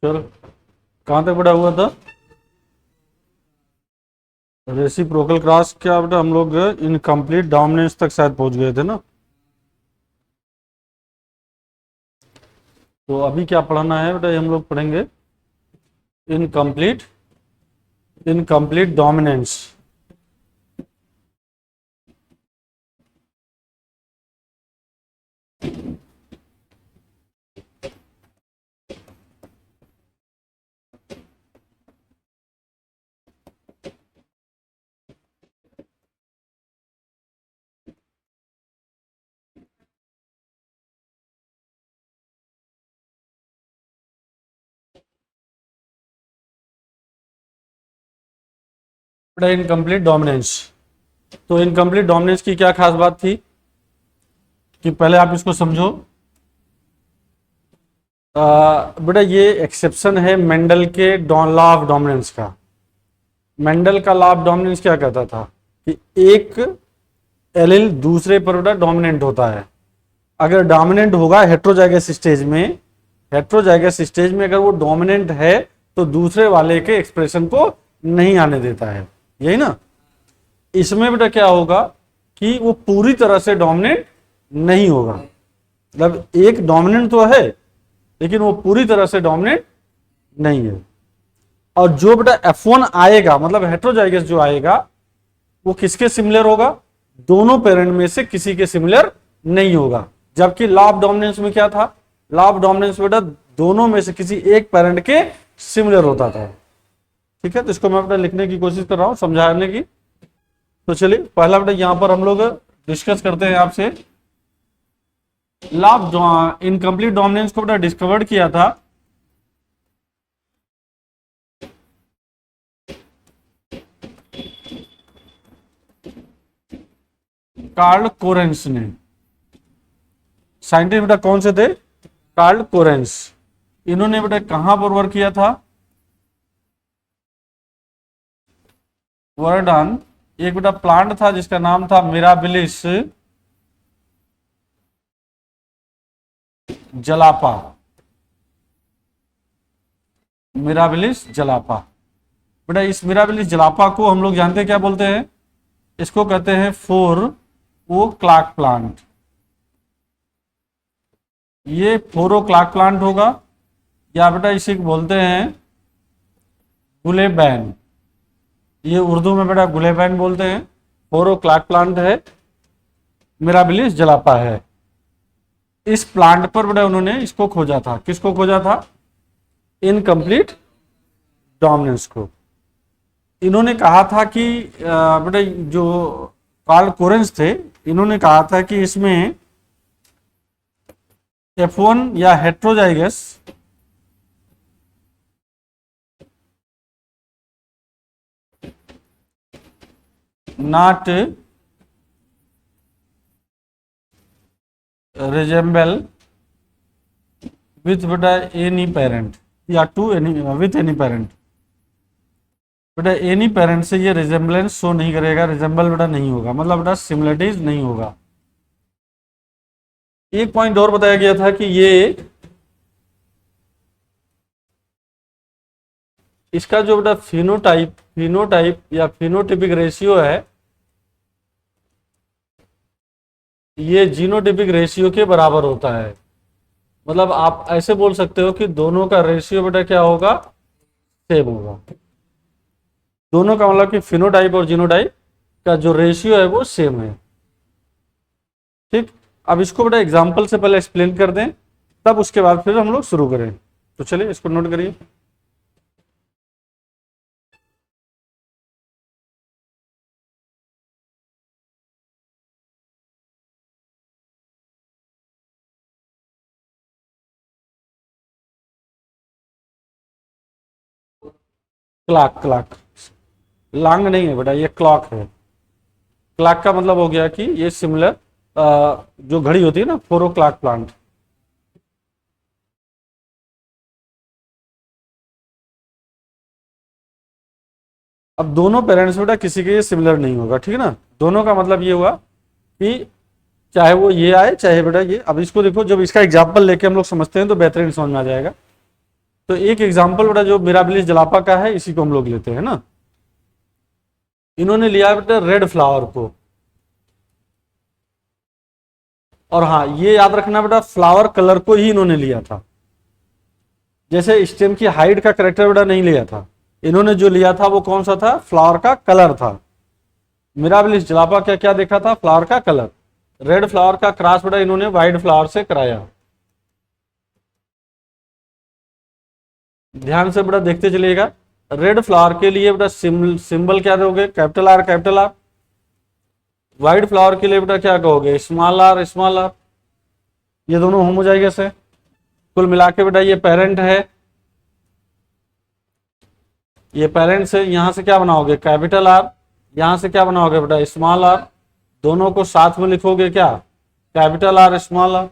चलो, कहाँ तक पढ़ा हुआ था? रेसिप्रोकल क्रॉस क्या बेटा, हम लोग इनकम्प्लीट डोमिनेंस तक शायद पहुंच गए थे ना। तो अभी क्या पढ़ना है बेटा, हम लोग पढ़ेंगे इनकम्प्लीट इनकम्प्लीट डोमिनेंस। बेटा इनकम्प्लीट डोमिनेंस, तो इनकम्प्लीट डोमिनेंस की क्या खास बात थी कि पहले आप इसको समझो। बेटा ये एक्सेप्शन है मेंडल के लॉ ऑफ डोमिनेंस का। मेंडल का लॉ ऑफ डोमिनेंस क्या कहता था कि एक एलील दूसरे पर बेटा डोमिनेंट होता है। अगर डोमिनेंट होगा हेट्रोजाइगस स्टेज में, हेट्रोजाइगस स्टेज में अगर वो डोमिनेंट है तो दूसरे वाले के एक्सप्रेशन को नहीं आने देता है, यही ना। इसमें बेटा क्या होगा कि वो पूरी तरह से डोमिनेंट नहीं होगा, मतलब एक डोमिनेंट तो है लेकिन वो पूरी तरह से डोमिनेंट नहीं है। और जो बेटा F1 आएगा, मतलब हेट्रोजाइगस जो आएगा, वो किसके सिमिलर होगा? दोनों पेरेंट में से किसी के सिमिलर नहीं होगा। जबकि लॉ ऑफ डोमिनेंस में क्या था? लॉ ऑफ डोमिनेंस बेटा दोनों में से किसी एक पेरेंट के सिमिलर होता था। ठीक है, तो इसको मैं बेटा लिखने की कोशिश कर रहा हूं, समझाने की। तो चलिए पहला बेटा यहां पर हम लोग डिस्कस करते हैं आपसे। लॉ ऑफ इनकम्प्लीट डोमिनेंस को बेटा डिस्कवर्ड किया था कार्ल कोरेंस ने। साइंटिस्ट बेटा कौन से थे? Carl Correns. इन्होंने बेटा कहां पर वर्क किया था? वर्डन। एक बेटा प्लांट था जिसका नाम था मिराबिलिस जलापा। मिराबिलिस जलापा। बेटा इस मिराबिलिस जलापा को हम लोग जानते हैं क्या बोलते हैं? इसको कहते हैं फोर ओ क्लाक प्लांट। ये फोरो क्लाक प्लांट होगा, या बेटा इसे बोलते हैं गुलेबैन। ये उर्दू में बेटा गुलेबैन बोलते हैं। फोरो क्लाक प्लांट है, मिराबिलिस जलापा है। इस प्लांट पर बेटा उन्होंने इसको खोजा था। किसको खोजा था? इनकम्प्लीट डोमिनेंस को। इन्होंने कहा था कि बेटा जो कार्ल कोरेंस थे, इन्होंने कहा था कि इसमें F1 या हेट्रोजाइगस नॉट रिजेंबल विथ बेटा एनी पेरेंट या to any with any parent. बेटा एनी पेरेंट से ये रिजेंबलेंस शो नहीं करेगा, रिजेंबल बेटा नहीं होगा, मतलब बेटा सिमिलरिटीज नहीं होगा। एक पॉइंट और बताया गया था कि ये इसका जो बेटा फिनोटाइप या फिनोटिपिक रेशियो है, ये जीनोटिपिक रेशियो के बराबर होता है। मतलब आप ऐसे बोल सकते हो कि दोनों का रेशियो बेटा क्या होगा? सेम होगा। दोनों का मतलब कि फिनोटाइप और जीनोटाइप का जो रेशियो है वो सेम है। ठीक, अब इसको बेटा एग्जांपल से पहले एक्सप्लेन कर दें, तब उसके बाद फिर हम लोग शुरू करें। तो चलिए इसको नोट करिए। क्लॉक, क्लॉक लॉन्ग नहीं है बेटा, ये क्लॉक है। क्लॉक का मतलब हो गया कि ये सिमिलर जो घड़ी होती है ना, 4 o'clock प्लांट। अब दोनों पेरेंट्स बेटा किसी के ये सिमिलर नहीं होगा, ठीक है ना। दोनों का मतलब ये हुआ कि चाहे वो ये आए चाहे बेटा ये। अब इसको देखो, जब इसका एग्जाम्पल लेके हम लोग समझते हैं तो बेहतरीन समझ में आ जाएगा। तो एक एग्जाम्पल बेटा जो मिराबिलिस जलापा का है, इसी को हम लोग लेते हैं ना। इन्होंने लिया बेटा रेड फ्लावर को, और हाँ ये याद रखना बेटा फ्लावर कलर को ही इन्होंने लिया था, जैसे स्टेम की हाइट का करेक्टर बेटा नहीं लिया था। इन्होंने जो लिया था वो कौन सा था, फ्लावर का कलर था। मिराबिलिस जलापा क्या क्या देखा था, फ्लावर का कलर। रेड फ्लावर का क्रॉस बेटा इन्होंने व्हाइट फ्लावर से कराया। ध्यान से बेटा देखते चलिएगा। रेड फ्लावर के लिए बेटा सिंबल क्या दोगे, capital R capital are. White flower के लिए बेटा क्या कहोगे, स्मॉल आर स्मॉल आर। ये दोनों होमोजाइगस है। कुल मिला के बेटा ये पेरेंट है, ये पेरेंट से यहां से क्या बनाओगे, कैपिटल आर। यहां से क्या बनाओगे बेटा, स्मॉल आर। दोनों को साथ में लिखोगे क्या, कैपिटल आर स्मॉल आर।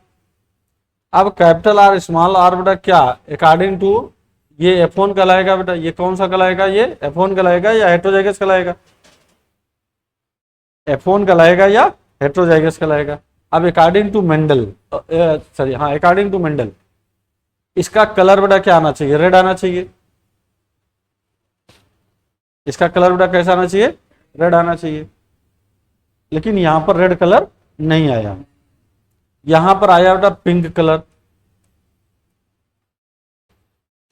अब कैपिटल आर स्मॉल आर बेटा क्या अकॉर्डिंग टू ये F1 कहलाएगा बेटा। ये कौन सा कहलाएगा, ये F1 कहलाएगा या हेट्रोजाइगस कहलाएगा, F1 कहलाएगा या हेट्रोजाइगस कहलाएगा। अब अकॉर्डिंग टू मेंडल, सॉरी हाँ अकॉर्डिंग टू मेंडल, इसका कलर बेटा क्या आना चाहिए, रेड आना चाहिए। इसका कलर बेटा कैसा आना चाहिए, रेड आना चाहिए। लेकिन यहां पर रेड कलर नहीं आया, यहां पर आया बेटा पिंक कलर।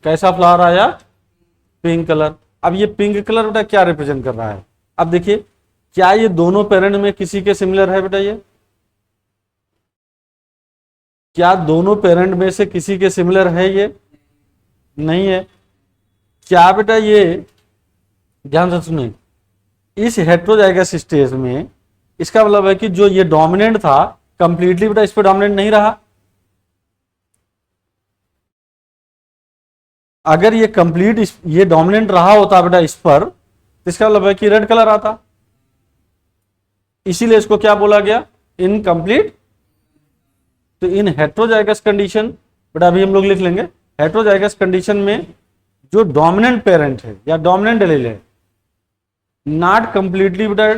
कैसा फ्लावर आया, पिंक कलर। अब ये पिंक कलर बेटा क्या रिप्रेजेंट कर रहा है, अब देखिए क्या ये दोनों पेरेंट में किसी के सिमिलर है बेटा, ये क्या दोनों पेरेंट में से किसी के सिमिलर है, ये नहीं है। क्या बेटा ये ध्यान से सुने, इस हेट्रोजाइगस स्टेज में इसका मतलब है कि जो ये डोमिनेंट था कंप्लीटली बेटा इस पर डोमिनेंट नहीं रहा। अगर ये कंप्लीट ये डोमिनेंट रहा होता बेटा इस पर, तो इसका मतलब है कि रेड कलर आता। इसीलिए इसको क्या बोला गया, इनकम्प्लीट। तो इन हेट्रोजाइगस कंडीशन बेटा अभी हम लोग लिख लेंगे, हेट्रोजाइगस कंडीशन में जो डोमिनेंट पेरेंट है या डोमिनेंट एलील है नॉट कंप्लीटली बेटा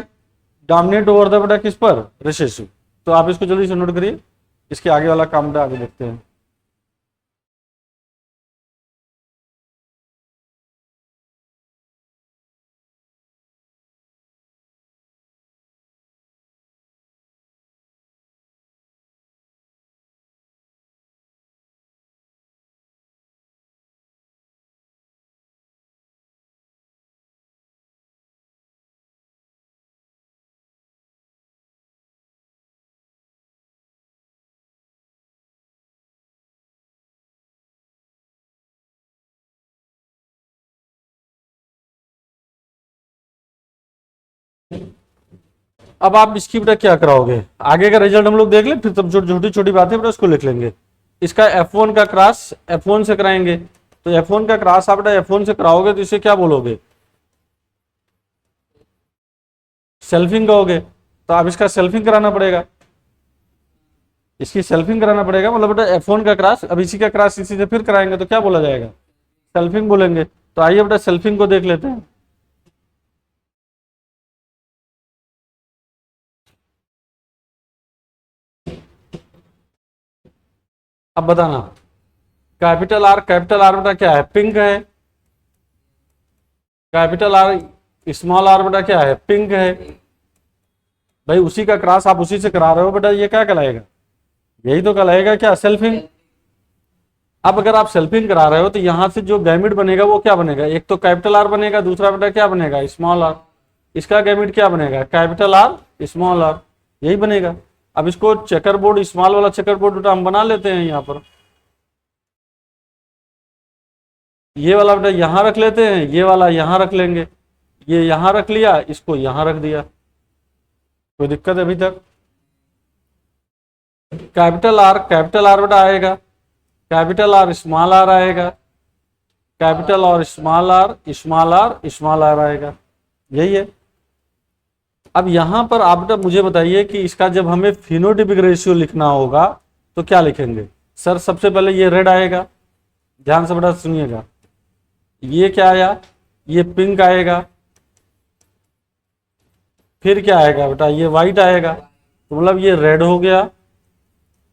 डोमिनेट ओवर द बेटा किस पर, रिसेसिव। तो आप इसको जल्दी से नोट करिए, इसके आगे वाला काम बेटा आगे देखते हैं। अब आप इसकी बेटा क्या कराओगे, आगे का रिजल्ट हम लोग देख ले, फिर तब जो छोटी छोटी बातें बेटा उसको लिख लेंगे। इसका F1 का क्रॉस F1 से कराएंगे, तो F1 का क्रॉस आप बेटा F1 से कराओगे तो इसे क्या बोलोगे, सेल्फिंग कहोगे। तो आप इसका सेल्फिंग कराना पड़ेगा, इसकी सेल्फिंग कराना पड़ेगा। मतलब बेटा F1 का क्रॉस, अब इसी का क्रॉस इसी से फिर कराएंगे तो क्या बोला जाएगा, सेल्फिंग बोलेंगे। तो आइए बेटा सेल्फिंग को देख लेते हैं। अब बताना, कैपिटल आर बेटा क्या है, पिंक है। कैपिटल आर स्मॉल आर बेटा क्या है, पिंक है। भाई उसी का क्रॉस आप उसी से करा रहे हो बेटा, ये क्या कहलाएगा, यही तो कहलाएगा क्या, सेल्फिंग। अब अगर आप सेल्फिंग करा रहे हो तो यहां से जो गैमिट बनेगा वो क्या बनेगा, एक तो कैपिटल आर बनेगा, दूसरा बेटा क्या बनेगा, स्मॉल आर। इसका गैमिट क्या बनेगा, कैपिटल आर स्मॉल आर, यही बनेगा। अब इसको चेकर बोर्ड, स्मॉल वाला चेकर बोर्ड बेटा हम बना लेते हैं। यहाँ पर ये वाला बेटा यहां रख लेते हैं, ये वाला यहां रख लेंगे, ये यहां रख लिया, इसको यहां रख दिया। कोई दिक्कत है अभी तक, कैपिटल आर बेटा आएगा, कैपिटल आर स्मॉल आर आएगा, कैपिटल और small R small R small R आएगा, यही है। अब यहां पर आप बेटा मुझे बताइए कि इसका जब हमें फिनोटिपिक रेशियो लिखना होगा तो क्या लिखेंगे। सर सबसे पहले ये रेड आएगा, ध्यान से बेटा सुनिएगा, ये क्या आया, ये पिंक आएगा, फिर क्या आएगा बेटा, ये व्हाइट आएगा। तो मतलब ये रेड हो गया,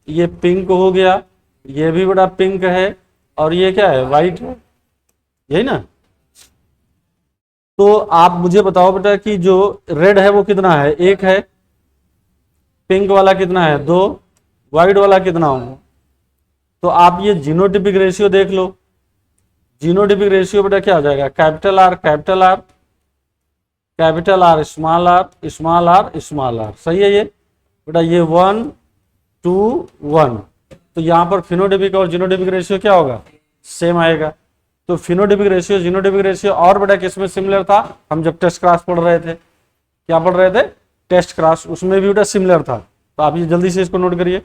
ये पिंक हो गया, ये भी बेटा पिंक है, और ये क्या है, वाइट है, यही ना। तो आप मुझे बताओ बेटा कि जो रेड है वो कितना है, एक है, पिंक वाला कितना है, दो, व्हाइट वाला कितना होगा। तो आप ये जीनोटिपिक रेशियो देख लो। जीनोटिपिक रेशियो बेटा क्या हो जाएगा, capital R capital R, capital R small R small R small R, सही है ये बेटा, ये 1:1। तो यहाँ पर फिनोटिपिक और जीनोटिपिक रेशियो क्या होगा, सेम आएगा। तो फिनोटिपिक रेशियो जीनोटिपिक रेशियो और बेटा किसमें सिमिलर था, हम जब टेस्ट क्लास पढ़ रहे थे, क्या पढ़ रहे थे, टेस्ट क्लास, उसमें भी बेटा सिमिलर था। तो आप ये जल्दी से इसको नोट करिए।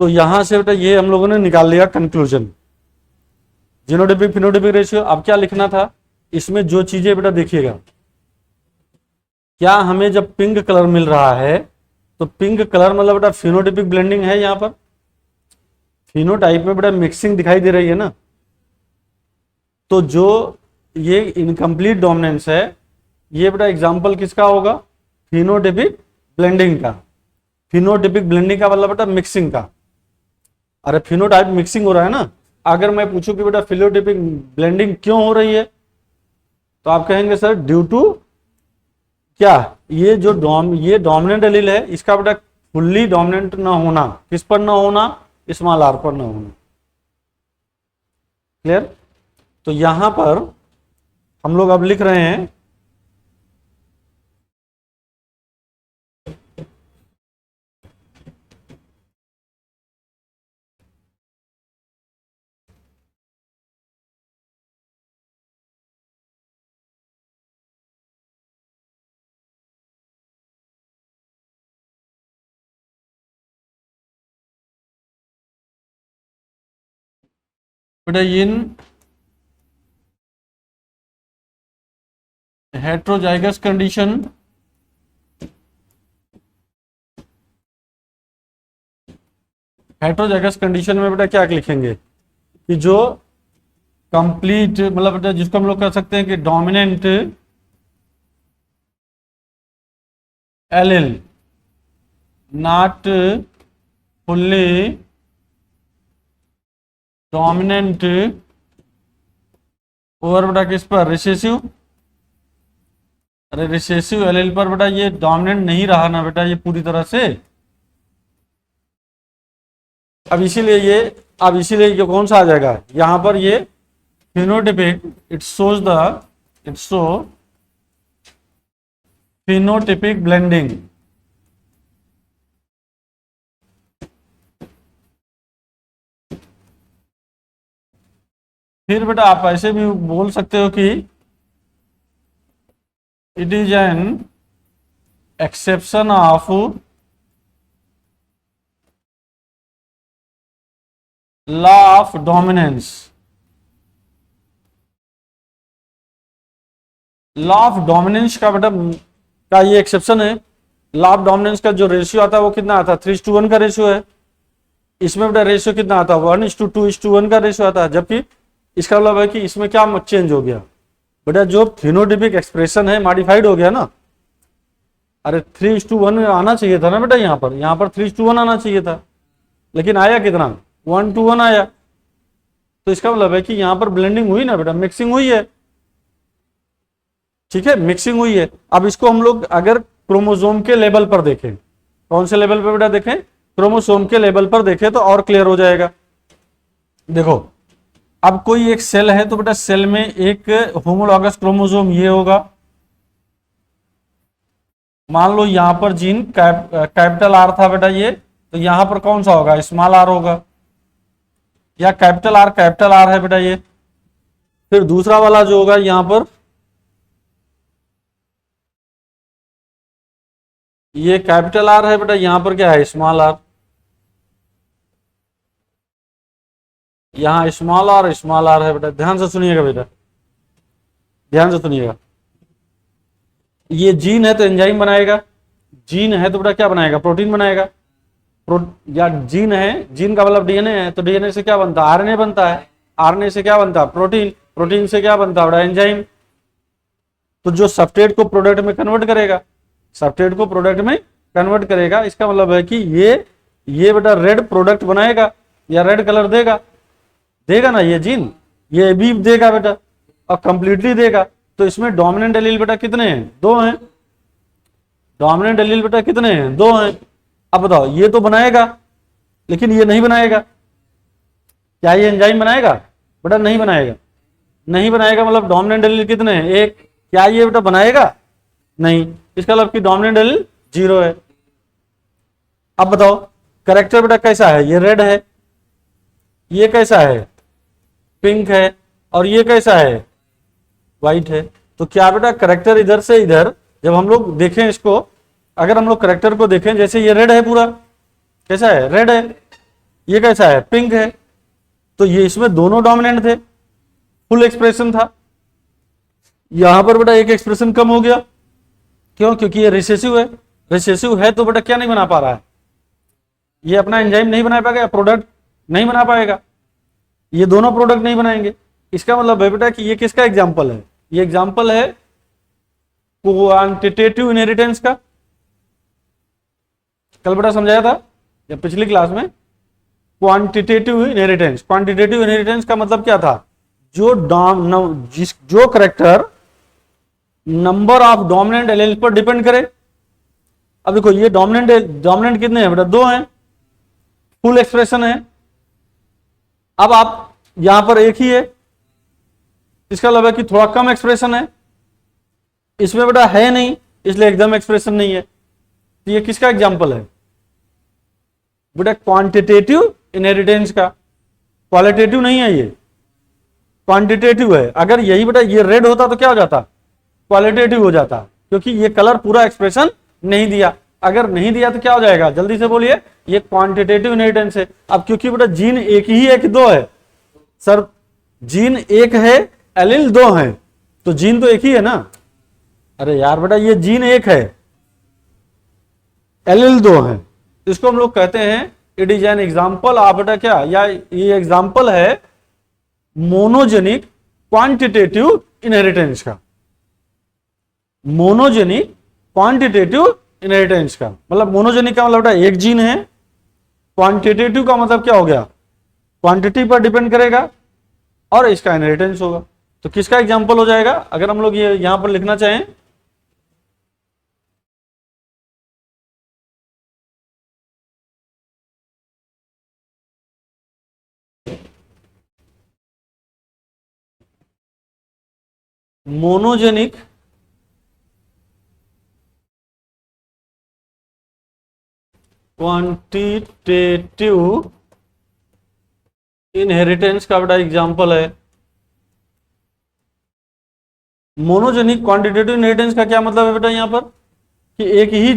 तो यहां से बेटा ये हम लोगों ने निकाल लिया कंक्लूजन, जीनोटिपिक फिनोटिपिक रेशियो। अब क्या लिखना था, इसमें जो चीजें बेटा देखिएगा, क्या हमें जब पिंक कलर मिल रहा है तो पिंक कलर मतलब बेटा फिनोटिपिक ब्लेंडिंग है, यहाँ पर फिनोटाइप में बेटा मिक्सिंग दिखाई दे रही है ना। तो जो ये इनकम्प्लीट डोमिनेंस है, ये बेटा एग्जांपल किसका होगा, फिनोटिपिक ब्लेंडिंग का। फिनोटिपिक ब्लेंडिंग का मतलब बेटा मिक्सिंग का। अरे फिनोटाइप मिक्सिंग हो रहा है ना। अगर मैं पूछूं कि बेटा फिनोटाइपिक ब्लेंडिंग क्यों हो रही है, तो आप कहेंगे सर ड्यू टू क्या, ये जो ये डोमिनेंट एलील है, इसका बेटा फुल्ली डोमिनेंट ना होना, किस पर ना होना, स्मॉल आर पर ना होना। क्लियर। तो यहां पर हम लोग अब लिख रहे हैं बेटा इन हेट्रोजाइगस कंडीशन, हेट्रोजाइगस कंडीशन में बेटा क्या लिखेंगे कि जो कंप्लीट मतलब बेटा जिसको हम लोग कह सकते हैं कि dominant allele not fully dominant over बेटा किस पर, रिसेसिव। अरे रिसेसिव एलिल पर बेटा ये डोमिनेंट नहीं रहा ना बेटा, ये पूरी तरह से। अब इसीलिए ये कौन सा आ जाएगा यहां पर, ये phenotypic, it shows the, it show phenotypic blending. फिर बेटा आप ऐसे भी बोल सकते हो कि it is an exception of law of dominance. Law of dominance का बेटा का ये एक्सेप्शन है। लॉ ऑफ डोमिनेंस का जो रेशियो आता है वो कितना आता है, 3:1 का रेशियो है। इसमें बेटा रेशियो कितना आता है, 1:2:1 का रेशियो आता है। जबकि इसका मतलब है कि इसमें क्या चेंज हो गया बेटा, जो फिनोटिपिक एक्सप्रेशन है मॉडिफाइड हो गया ना। अरे 3:1 आना चाहिए था ना बेटा, यहाँ पर 3:1 आना चाहिए था, लेकिन आया कितना, 1:1 आया। तो इसका मतलब है कि यहाँ पर ब्लेंडिंग हुई ना बेटा, मिक्सिंग हुई है। ठीक है, मिक्सिंग हुई है। अब इसको हम लोग अगर क्रोमोसोम के लेवल पर देखें, कौन से लेवल पर बेटा देखें, क्रोमोसोम के लेवल पर देखें तो और क्लियर हो जाएगा। देखो अब कोई एक सेल है तो बेटा सेल में एक होमोलॉगस क्रोमोसोम ये होगा। मान लो यहां पर जीन कैपिटल आर था बेटा ये, तो यहां पर कौन सा होगा, स्मॉल आर होगा। या कैपिटल आर है बेटा ये। फिर दूसरा वाला जो होगा यहां पर, ये कैपिटल आर है बेटा, यहां पर क्या है, स्मॉल आर। यहाँ स्मॉल आर है बेटा, ध्यान से सुनिएगा बेटा, ध्यान से सुनिएगा। ये जीन है तो एंजाइम बनाएगा, जीन है तो बेटा क्या बनाएगा, प्रोटीन बनाएगा। या जीन है, जीन का मतलब डीएनए है, तो डीएनए से क्या बनता है, आरएनए बनता है, आरएनए से क्या बनता है, प्रोटीन, प्रोटीन से क्या बनता है बेटा, एंजाइम। तो जो सब्सट्रेट को प्रोडक्ट में कन्वर्ट करेगा, सब्सट्रेट को प्रोडक्ट में कन्वर्ट करेगा, इसका मतलब है कि ये बेटा रेड प्रोडक्ट बनाएगा या रेड कलर देगा, देगा ना ये जीन, ये भी देगा बेटा और कंप्लीटली देगा। तो इसमें डोमिनेंट एलील बेटा कितने हैं, 2 हैं। डोमिनेंट एलील बेटा कितने हैं, 2 हैं। अब बताओ, ये तो बनाएगा लेकिन ये नहीं बनाएगा, क्या ये एंजाइम बनाएगा बेटा, नहीं बनाएगा। नहीं बनाएगा मतलब डोमिनेंट एलील कितने हैं, 1। क्या ये बेटा बनाएगा, नहीं, इसका मतलब कि डोमिनेंट एलील 0 है। अब बताओ कैरेक्टर बेटा कैसा है, ये रेड है, ये कैसा है, पिंक है, और ये कैसा है, व्हाइट है। तो क्या बेटा कैरेक्टर इधर से इधर, जब हम लोग देखें इसको, अगर हम लोग कैरेक्टर को देखें, जैसे ये रेड है पूरा, कैसा है, रेड है, ये कैसा है, पिंक है, तो ये इसमें दोनों डोमिनेंट थे, फुल एक्सप्रेशन था। यहां पर बेटा एक एक्सप्रेशन कम हो गया, क्यों, क्योंकि ये रिसेसिव है। रिसेसिव है तो बेटा क्या नहीं बना पा रहा है, ये अपना एंजाइम नहीं बना पाएगा, प्रोडक्ट नहीं बना पाएगा, ये दोनों प्रोडक्ट नहीं बनाएंगे। इसका मतलब है बेटा कि ये किसका एग्जाम्पल है, ये एग्जाम्पल है क्वांटिटेटिव इनहेरिटेंस का। कल बेटा समझाया था या पिछली क्लास में, क्वांटिटेटिव इनहेरिटेंस। क्वांटिटेटिव इनहेरिटेंस का मतलब क्या था, जो character number of dominant allele पर डिपेंड करे। अब देखो ये डोमिनेंट कितने हैं बेटा, 2 हैं, फुल एक्सप्रेशन है। अब आप यहां पर एक ही है, इसका मतलब है कि थोड़ा कम एक्सप्रेशन है, इसमें बेटा है नहीं, इसलिए एकदम एक्सप्रेशन नहीं है। तो ये किसका एग्जाम्पल है बेटा, क्वांटिटेटिव इनहेरिटेंस का। क्वालिटेटिव नहीं है, ये क्वांटिटेटिव है। अगर यही बेटा ये रेड होता तो क्या हो जाता, क्वालिटेटिव हो जाता, क्योंकि ये कलर पूरा एक्सप्रेशन नहीं दिया। अगर नहीं दिया तो क्या हो जाएगा, जल्दी से बोलिए, ये क्वांटिटेटिव इनहेरिटेंस है। अब क्योंकि बेटा जीन एक ही है कि 2 है, सर जीन एक है, एलील 2 है, तो जीन तो एक ही है ना। अरे यार बेटा ये जीन एक है, एलील 2 है, इसको हम लोग कहते हैं it is an example of बेटा क्या, या ये एग्जाम्पल है मोनोजेनिक क्वांटिटेटिव इनहेरिटेंस का। मोनोजेनिक क्वांटिटेटिव इनहेरिटेंस का मतलब, मोनोजेनिक का मतलब बेटा एक जीन है, क्वांटिटेटिव का मतलब क्या हो गया, क्वांटिटी पर डिपेंड करेगा और इसका इनहेरिटेंस होगा। तो किसका एग्जाम्पल हो जाएगा, अगर हम लोग ये यहां पर लिखना चाहें, मोनोजेनिक क्वांटिटेटिव इनहेरिटेंस का बेटा एग्जाम्पल है। मोनोजेनिक क्वांटिटेटिव इनहेरिटेंस का क्या मतलब है बेटा, यहां पर कि एक ही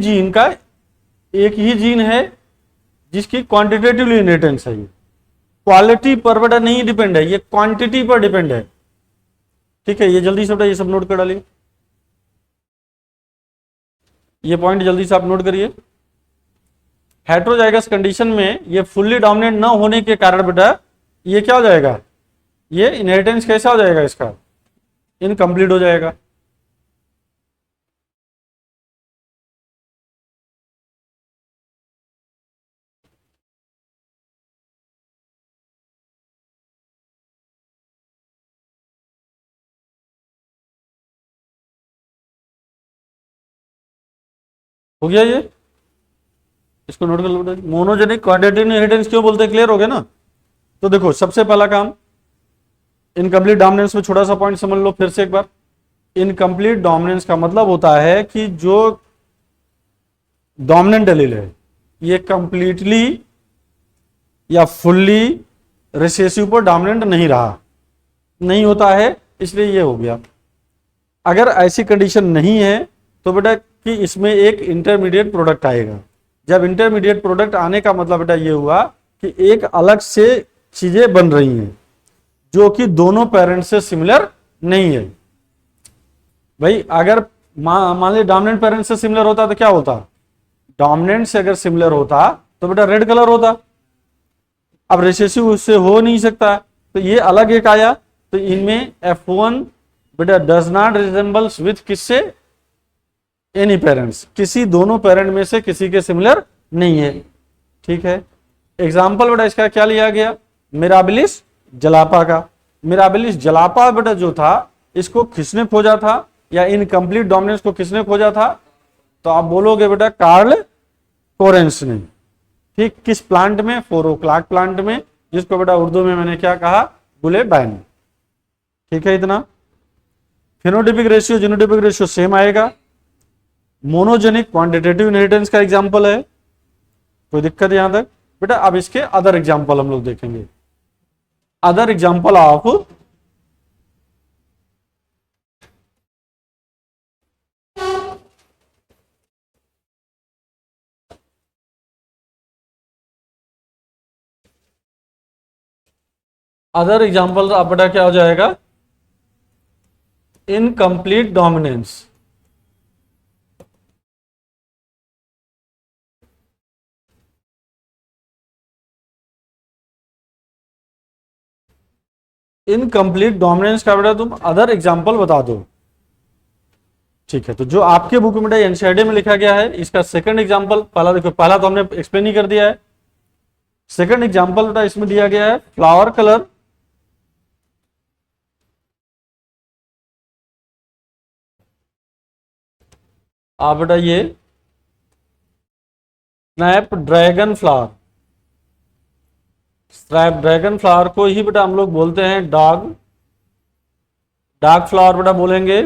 जीन है जिसकी क्वांटिटेटिव इनहेरिटेंस है। ये क्वालिटी पर बेटा नहीं डिपेंड है, ये क्वांटिटी पर डिपेंड है। ठीक है, ये जल्दी से बेटा ये सब नोट कर डालिए, ये पॉइंट जल्दी से आप नोट करिए। हेट्रोजाइगस कंडीशन में ये फुल्ली डोमिनेंट ना होने के कारण बेटा ये क्या हो जाएगा, ये इनहेरिटेंस कैसा हो जाएगा, इसका इनकम्प्लीट हो जाएगा। हो गया ये, इसको नोट कर लो बेटा। मोनोजेनिक क्वांटिटेटिव इनहेरिटेंस क्यों बोलते हैं, क्लियर हो गया ना। तो देखो सबसे पहला काम, इनकम्प्लीट डोमिनेंस में छोटा सा पॉइंट समझ लो फिर से एक बार। इनकम्प्लीट डोमिनेंस का मतलब होता है कि जो डोमिनेंट एलील है ये कंप्लीटली या फुल्ली रिसेसिव पर डोमिनेंट नहीं रहा, नहीं होता है, इसलिए ये हो गया। अगर ऐसी कंडीशन नहीं है तो बेटा कि इसमें एक इंटरमीडिएट प्रोडक्ट आएगा। जब इंटरमीडिएट प्रोडक्ट आने का मतलब बेटा ये हुआ कि एक अलग से चीजें बन रही हैं जो कि दोनों पेरेंट्स से सिमिलर नहीं है। भाई अगर मान ली डोमिनेंट पेरेंट से सिमिलर होता तो क्या होता, डोमिनेंट से अगर सिमिलर होता तो बेटा रेड कलर होता। अब रिसेसिव उससे हो नहीं सकता, तो ये अलग एक आया। तो इनमें F1 बेटा डज नॉट रिजेंबल्स विथ किससे, एनी पेरेंट्स, किसी दोनों पेरेंट में से किसी के सिमिलर नहीं है। ठीक है, एग्जाम्पल बेटा इसका क्या लिया गया, मिराबिलिस जलापा का। मिराबिलिस जलापा बेटा जो था, इसको किसने खोजा था, या इनकम्प्लीट डोमिनेंस को किसने खोजा था, तो आप बोलोगे बेटा कार्ल कोरेंस ने। ठीक, किस प्लांट में, फोरोक्लाक प्लांट में, जिसको बेटा उर्दू में मैंने क्या कहा, गुले बैन। ठीक है इतना। Phenotypic ratio genotypic ratio same आएगा। मोनोजेनिक क्वांटिटेटिव इनहेरिटेंस का एग्जांपल है, कोई दिक्कत यहां तक बेटा। अब इसके अदर एग्जांपल हम लोग देखेंगे, other example of other example आप बेटा क्या हो जाएगा, इनकम्प्लीट डोमिनेंस। इनकम्प्लीट डोमिनेंस का बेटा तुम अदर एग्जांपल बता दो। ठीक है, तो जो आपके बुक में एनसीईआरटी में लिखा गया है, इसका सेकंड एग्जांपल, पहला देखो, पहला तो हमने एक्सप्लेन ही कर दिया है। सेकंड एग्जांपल बेटा इसमें दिया गया है फ्लावर कलर आप बेटा ये snap dragon flower, snap dragon flower को ही बेटा हम लोग बोलते हैं डॉग फ्लावर बेटा बोलेंगे।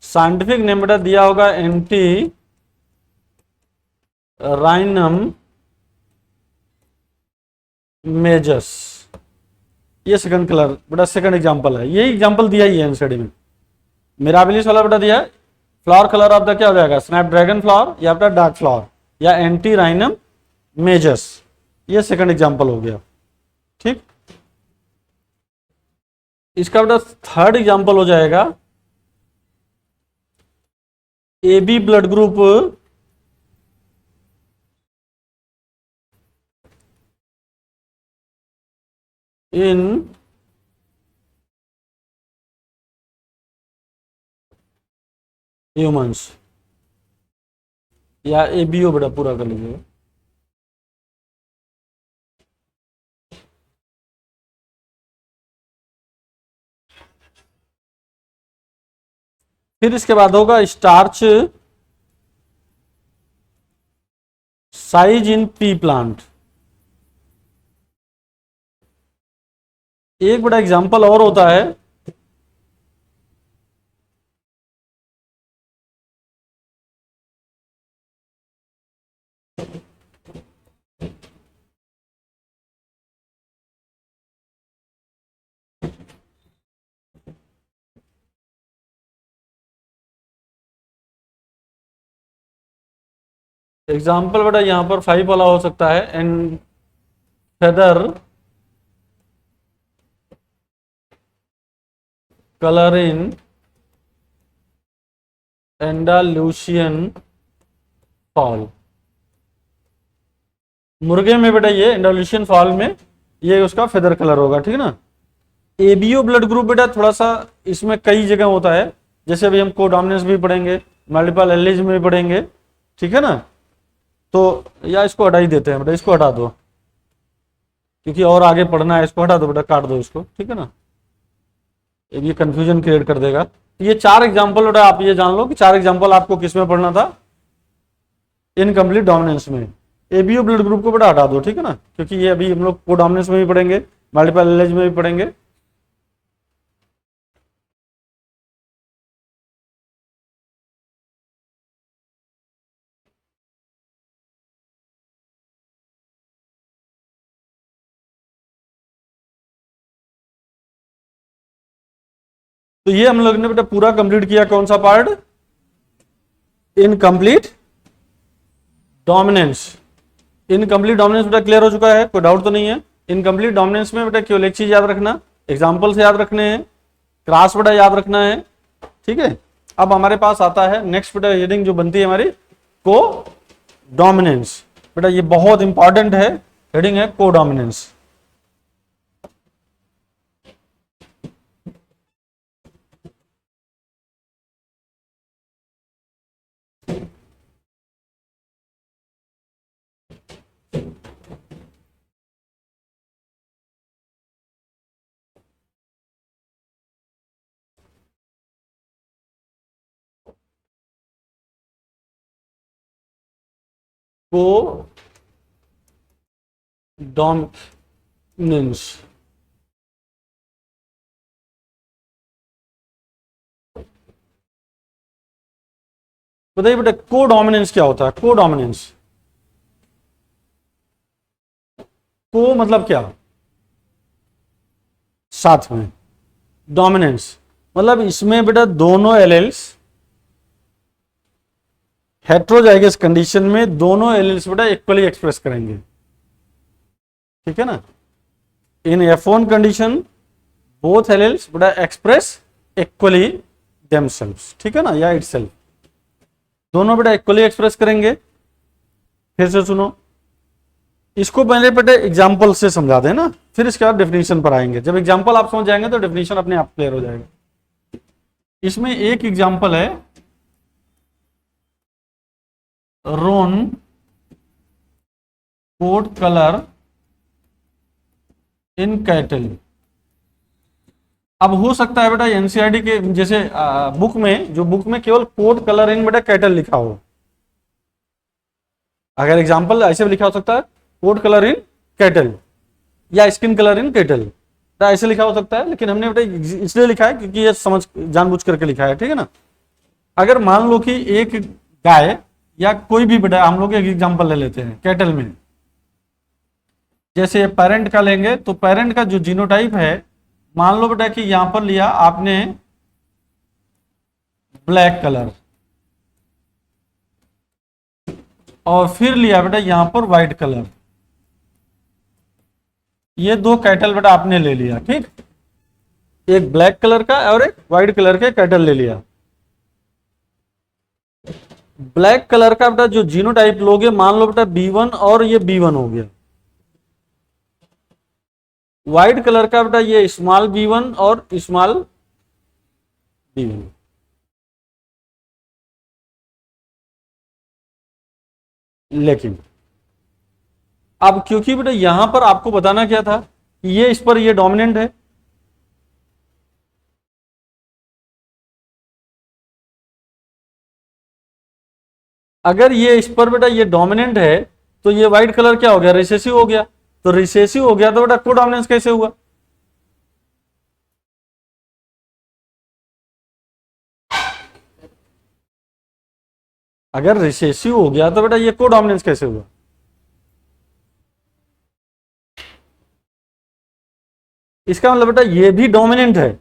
साइंटिफिक नेम बेटा दिया होगा एंटी राइनम मेजस। ये सेकंड कलर बेटा सेकंड एग्जांपल है, यही एग्जांपल दिया ही है एनसीईआरटी में। मिराबिलिस वाला बेटा दिया है, फ्लावर कलर आपका क्या हो जाएगा, स्नैप ड्रैगन फ्लावर या बेटा डार्क फ्लावर या एंटी राइनम मेजस। ये सेकंड एग्जांपल हो गया। ठीक, इसका बेटा थर्ड एग्जांपल हो जाएगा AB blood group in humans, या ABO बेटा पूरा कर लीजिएगा। फिर इसके बाद होगा starch size in P plant. एक बड़ा एग्जांपल और होता है, एग्जाम्पल बेटा यहां पर 5 वाला हो सकता है, and feather colour in Andalusian fowl. मुर्गे में बेटा ये एंडालूसियन फॉल में ये उसका फेदर कलर होगा। ठीक है ना। एबीओ ब्लड ग्रुप बेटा थोड़ा सा इसमें कई जगह होता है, जैसे अभी हम कोडोमिनेंस भी पढ़ेंगे, मल्टीपल एलिज में भी पढ़ेंगे। ठीक है ना, तो या इसको हटा ही देते हैं बेटा, इसको हटा दो क्योंकि और आगे पढ़ना है, इसको हटा दो बेटा, काट दो इसको। ठीक है ना, ये कंफ्यूजन क्रिएट कर देगा। ये 4 एग्जांपल बेटा आप ये जान लो कि 4 एग्जांपल आपको किस में पढ़ना था, इनकम्प्लीट डोमिनेंस में। एबीओ ब्लड ग्रुप को बेटा हटा दो। ठीक है ना, क्योंकि ये अभी हम लोग कोडोमिनेंस में भी पढ़ेंगे, मल्टीपल एलिज में भी पढ़ेंगे। तो ये हम लोग ने बेटा पूरा कंप्लीट किया, कौन सा part, incomplete dominance. Incomplete dominance बेटा क्लियर हो चुका है, कोई डाउट तो नहीं है। इनकम्प्लीट डोमिनेंस में बेटा केवल एक चीज याद रखना, एग्जाम्पल से याद रखने हैं, क्रॉस बेटा याद रखना है, ठीक है। अब हमारे पास आता है नेक्स्ट बेटा हेडिंग जो बनती है हमारी को डोमिनेंस। बेटा ये बहुत इंपॉर्टेंट है, हेडिंग है को डोमिनेंस। को डोमिनेंस बताइए बेटा को डोमिनेंस क्या होता है? को डोमिनेंस, को मतलब क्या? साथ में। डोमिनेंस मतलब इसमें बेटा दोनों एलेल्स हेट्रोजाइगस कंडीशन में दोनों एलेल्स बेटा इक्वली एक्सप्रेस करेंगे, ठीक है ना। इन F1 कंडीशन बोथ एलेल्स बेटा एक्सप्रेस इक्वली देमसेल्व्स, ठीक है ना, या इटसेल्फ, दोनों बेटा इक्वली एक्सप्रेस करेंगे। फिर से सुनो, इसको पहले बेटा एग्जांपल से समझा देना, फिर इसके बाद डेफिनेशन पर आएंगे। जब एग्जांपल आप समझ जाएंगे तो डेफिनेशन अपने आप क्लियर हो जाएगा। इसमें एक एग्जांपल है रोन कोड कलर इन कैटल। अब हो सकता है बेटा एनसीईआरटी के जैसे बुक में, जो बुक में केवल कोड कलर इन बेटा कैटल लिखा हो, अगर एग्जांपल ऐसे भी लिखा हो सकता है कोड कलर इन कैटल या स्किन कलर इन कैटल, ऐसे लिखा हो सकता है, लेकिन हमने बेटा इसलिए लिखा है क्योंकि ये समझ जानबूझ करके लिखा है, ठीक है ना। अगर मान लो कि एक गाय या कोई भी बेटा, हम लोग एक एग्जांपल ले लेते हैं कैटल में, जैसे पेरेंट का लेंगे तो पेरेंट का जो जीनोटाइप है, मान लो बेटा कि यहां पर लिया आपने ब्लैक कलर और फिर लिया बेटा यहां पर व्हाइट कलर, ये दो कैटल बेटा आपने ले लिया, ठीक, एक ब्लैक कलर का और एक व्हाइट कलर के कैटल ले लिया। ब्लैक कलर का बेटा जो जीनोटाइप लोगे, मान लो बेटा B1 और ये B1 हो गया, व्हाइट कलर का बेटा ये स्मॉल b1 और स्मॉल b1। लेकिन अब क्योंकि बेटा यहां पर आपको बताना क्या था कि ये इस पर ये डोमिनेंट है, अगर ये इस पर बेटा ये डोमिनेंट है तो ये व्हाइट कलर क्या हो गया? रिसेसिव हो गया। तो रिसेसिव हो गया तो बेटा को डोमिनेंस कैसे हुआ? अगर रिसेसिव हो गया तो बेटा ये को डोमिनेंस कैसे हुआ? इसका मतलब बेटा ये भी डोमिनेंट है,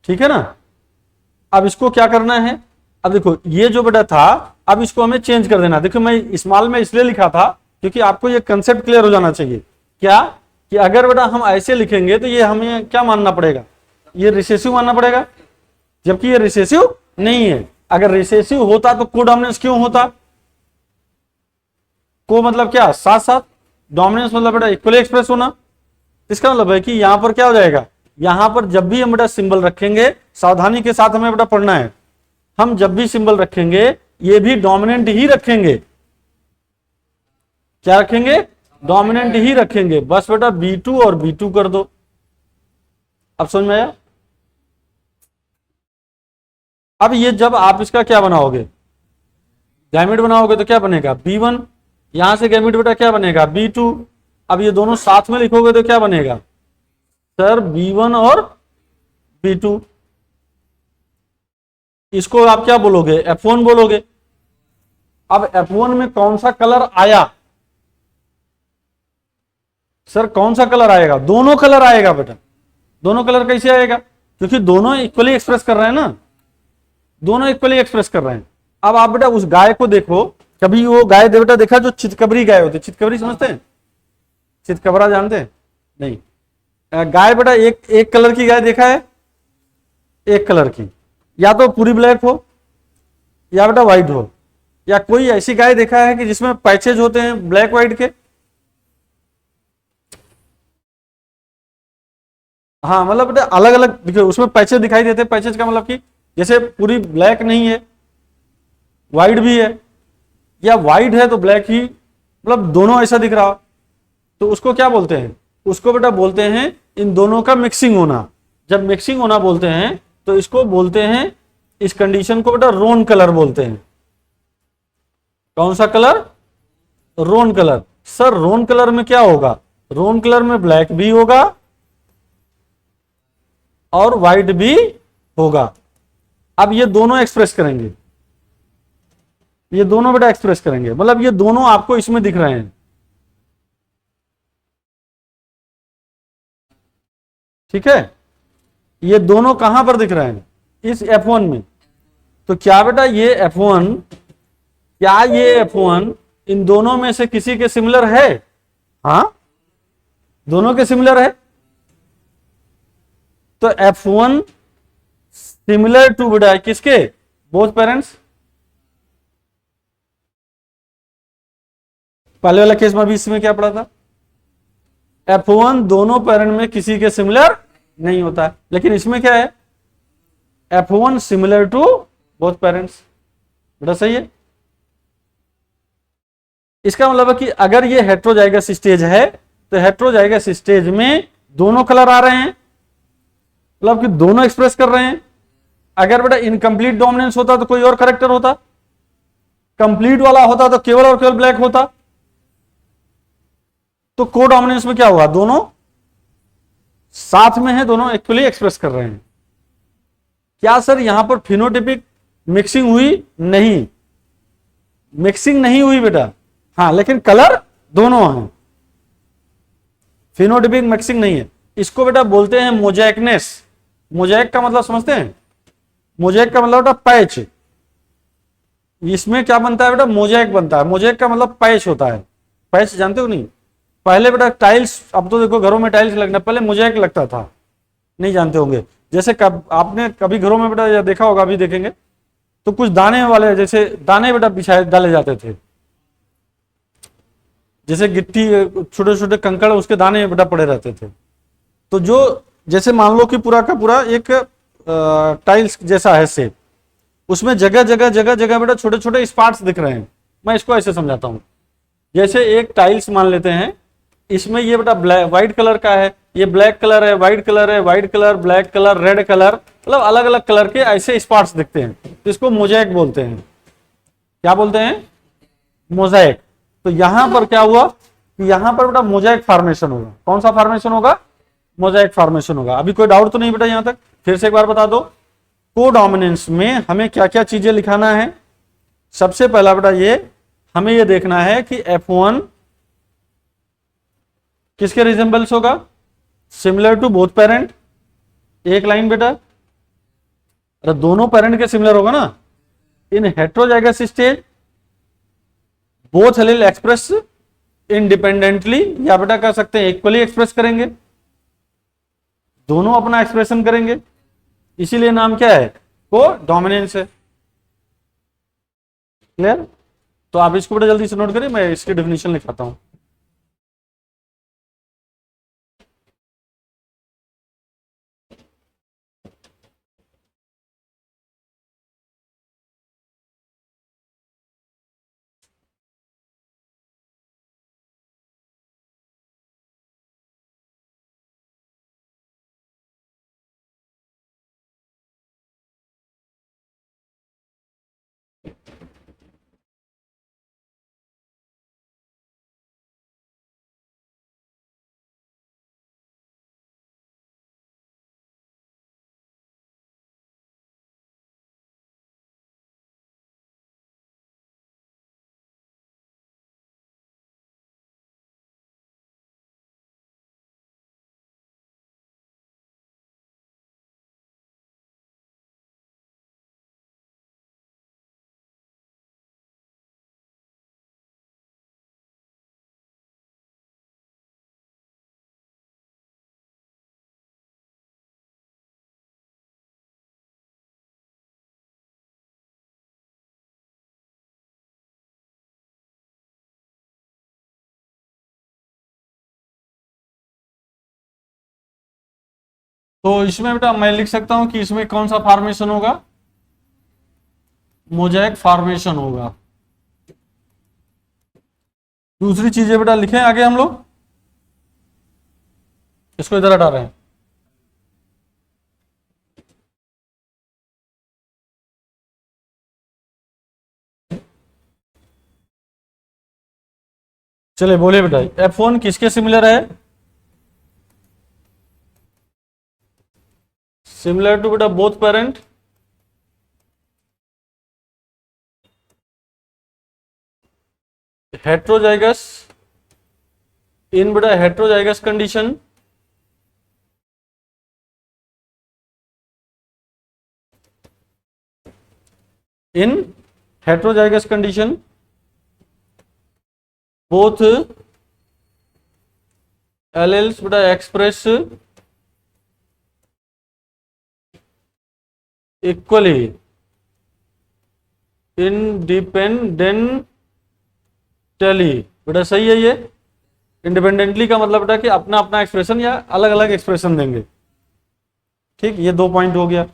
ठीक है ना। अब इसको क्या करना है? अब देखो ये जो बेटा था, अब इसको हमें चेंज कर देना। देखो मैं स्मॉल में इसलिए लिखा था क्योंकि आपको ये कंसेप्ट क्लियर हो जाना चाहिए, क्या कि अगर बेटा हम ऐसे लिखेंगे तो ये हमें क्या मानना पड़ेगा? ये रिसेसिव मानना पड़ेगा, जबकि ये रिसेसिव नहीं है। अगर रिसेसिव होता तो को डोमिनेंस क्यों होता? को मतलब क्या? साथ साथ, डोमिनेंस मतलब बेटा इक्वली एक्सप्रेस होना। इसका मतलब है कि यहां पर क्या हो जाएगा, यहां पर जब भी हम बेटा सिंबल रखेंगे, सावधानी के साथ हमें बेटा पढ़ना है, हम जब भी सिंबल रखेंगे ये भी डोमिनेंट ही रखेंगे। क्या रखेंगे? डोमिनेंट ही रखेंगे। बस बेटा B2 और B2 कर दो। अब समझ में आया? अब ये जब आप इसका क्या बनाओगे, गैमेट बनाओगे तो क्या बनेगा? B1। यहां से गैमेट बेटा क्या बनेगा? B2। अब ये दोनों साथ में लिखोगे तो क्या बनेगा सर? B1 और B2। इसको आप क्या बोलोगे? F1 बोलोगे। अब F1 में कौन सा कलर आया सर? कौन सा कलर आएगा? दोनों कलर आएगा बेटा। दोनों कलर कैसे आएगा? क्योंकि दोनों इक्वली एक्सप्रेस कर रहे हैं ना, दोनों इक्वली एक्सप्रेस कर रहे हैं। अब आप बेटा उस गाय को देखो, कभी वो गाय बेटा देखा जो चितकबरी गाय होती है? चितकबरी समझते हैं? चितकबरा जानते हैं? नहीं। गाय बेटा एक एक कलर की गाय देखा है? एक कलर की, या तो पूरी ब्लैक हो या बेटा व्हाइट हो, या कोई ऐसी गाय देखा है कि जिसमें पैचेज होते हैं ब्लैक व्हाइट के? हाँ, मतलब बेटा अलग अलग देखिए उसमें पैचेज दिखाई देते हैं। पैचेज का मतलब कि जैसे पूरी ब्लैक नहीं है, व्हाइट भी है, या व्हाइट है तो ब्लैक ही, मतलब दोनों ऐसा दिख रहा, तो उसको क्या बोलते हैं? उसको बेटा बोलते हैं इन दोनों का मिक्सिंग होना। जब मिक्सिंग होना बोलते हैं तो इसको बोलते हैं, इस कंडीशन को बेटा रोन कलर बोलते हैं। कौन सा कलर? रोन कलर। सर रोन कलर में क्या होगा? रोन कलर में ब्लैक भी होगा और व्हाइट भी होगा। अब ये दोनों एक्सप्रेस करेंगे, ये दोनों बेटा एक्सप्रेस करेंगे, मतलब ये दोनों आपको इसमें दिख रहे हैं। ठीक है, ये दोनों कहां पर दिख रहे हैं? इस F1 में। तो क्या बेटा ये F1, क्या ये F1 इन दोनों में से किसी के सिमिलर है? हाँ, दोनों के सिमिलर है। तो F1 सिमिलर टू बेटा किसके? Both parents. पहले वाला केस में भी इसमें क्या पड़ा था? F1 दोनों पेरेंट में किसी के सिमिलर नहीं होता है, लेकिन इसमें क्या है? F1 similar to both parents. बेटा सही है। इसका मतलब है कि अगर ये हेट्रोजाइगस स्टेज है तो हेट्रोजाइगस स्टेज में दोनों कलर आ रहे हैं, मतलब कि दोनों एक्सप्रेस कर रहे हैं। अगर बेटा इनकम्प्लीट डोमिनेंस होता तो कोई और करेक्टर होता, कंप्लीट वाला होता तो केवल और केवल ब्लैक होता। तो को डोमिनेंस में क्या हुआ? दोनों साथ में है, दोनों इक्वली एक्सप्रेस कर रहे हैं। क्या सर यहां पर फिनोटिपिक मिक्सिंग हुई? नहीं, मिक्सिंग नहीं हुई बेटा। हाँ, लेकिन कलर दोनों हैं, फिनोटिपिक मिक्सिंग नहीं है। इसको बेटा बोलते हैं मोजैकनेस। मोजैक का मतलब समझते हैं? मोजैक का मतलब बेटा पैच। इसमें क्या बनता है बेटा? मोजैक बनता है। मोजैक का मतलब पैच होता है। पैच जानते हो नहीं? पहले बेटा टाइल्स, अब तो देखो घरों में टाइल्स लगना, पहले मोजैक लगता था, नहीं जानते होंगे। जैसे आपने कभी घरों में बेटा या देखा होगा, अभी देखेंगे तो कुछ दाने वाले जैसे दाने बेटा बिछाए डाले जाते थे, जैसे गिट्टी, छोटे छोटे कंकड़ उसके दाने बेटा पड़े रहते थे। तो जो जैसे मान लो कि पूरा का पूरा एक टाइल्स जैसा है शेप, उसमें जगह जगह जगह जगह बेटा छोटे छोटे स्पॉट्स दिख रहे हैं। मैं इसको ऐसे समझाता हूं, जैसे एक टाइल्स मान लेते हैं, इसमें ये बेटा ब्लैक व्हाइट कलर का है, ये ब्लैक कलर है, व्हाइट कलर है, white colour, black colour, red colour, मतलब अलग अलग कलर के ऐसे स्पॉट्स दिखते हैं, तो इसको मोज़ेक बोलते हैं। क्या बोलते हैं? मोज़ेक। तो यहां पर क्या हुआ कि यहां पर बेटा मोज़ेक फॉर्मेशन होगा। कौन सा फॉर्मेशन होगा? मोज़ेक फॉर्मेशन होगा। अभी कोई डाउट तो नहीं बेटा यहां तक? फिर से एक बार बता दो, कोडोमिनेंस में हमें क्या क्या चीजें लिखाना है। सबसे पहला बेटा ये हमें ये देखना है कि F1 किसके रिजेंबल्स होगा? Similar to both parent. एक लाइन बेटा, अरे दोनों पेरेंट के सिमिलर होगा ना। In heterozygous stage both allele express independently, या बेटा कह सकते हैं इक्वली एक्सप्रेस करेंगे, दोनों अपना एक्सप्रेशन करेंगे, इसीलिए नाम क्या है? को डोमिनेंस है। क्लियर? तो आप इसको बेटा जल्दी से नोट करिए, मैं इसकी डेफिनेशन लिखाता हूं। तो इसमें बेटा मैं लिख सकता हूं कि इसमें कौन सा फॉर्मेशन होगा, मोज़ेक फॉर्मेशन होगा। दूसरी चीजें बेटा लिखें आगे हम लोग, इसको इधर हटा रहे हैं। चलिए बोले बेटा, F1 किसके सिमिलर है, सिमिलर टू बेटा बोथ पेरेंट हेट्रोजाइगस इन बेटा heterozygous condition in heterozygous condition both alleles बेटा एक्सप्रेस इक्वली इंडिपेंडेंटली। बेटा सही है ये, इंडिपेंडेंटली का मतलब बेटा कि अपना अपना एक्सप्रेशन या अलग अलग एक्सप्रेशन देंगे। ठीक, ये 2 पॉइंट हो गया।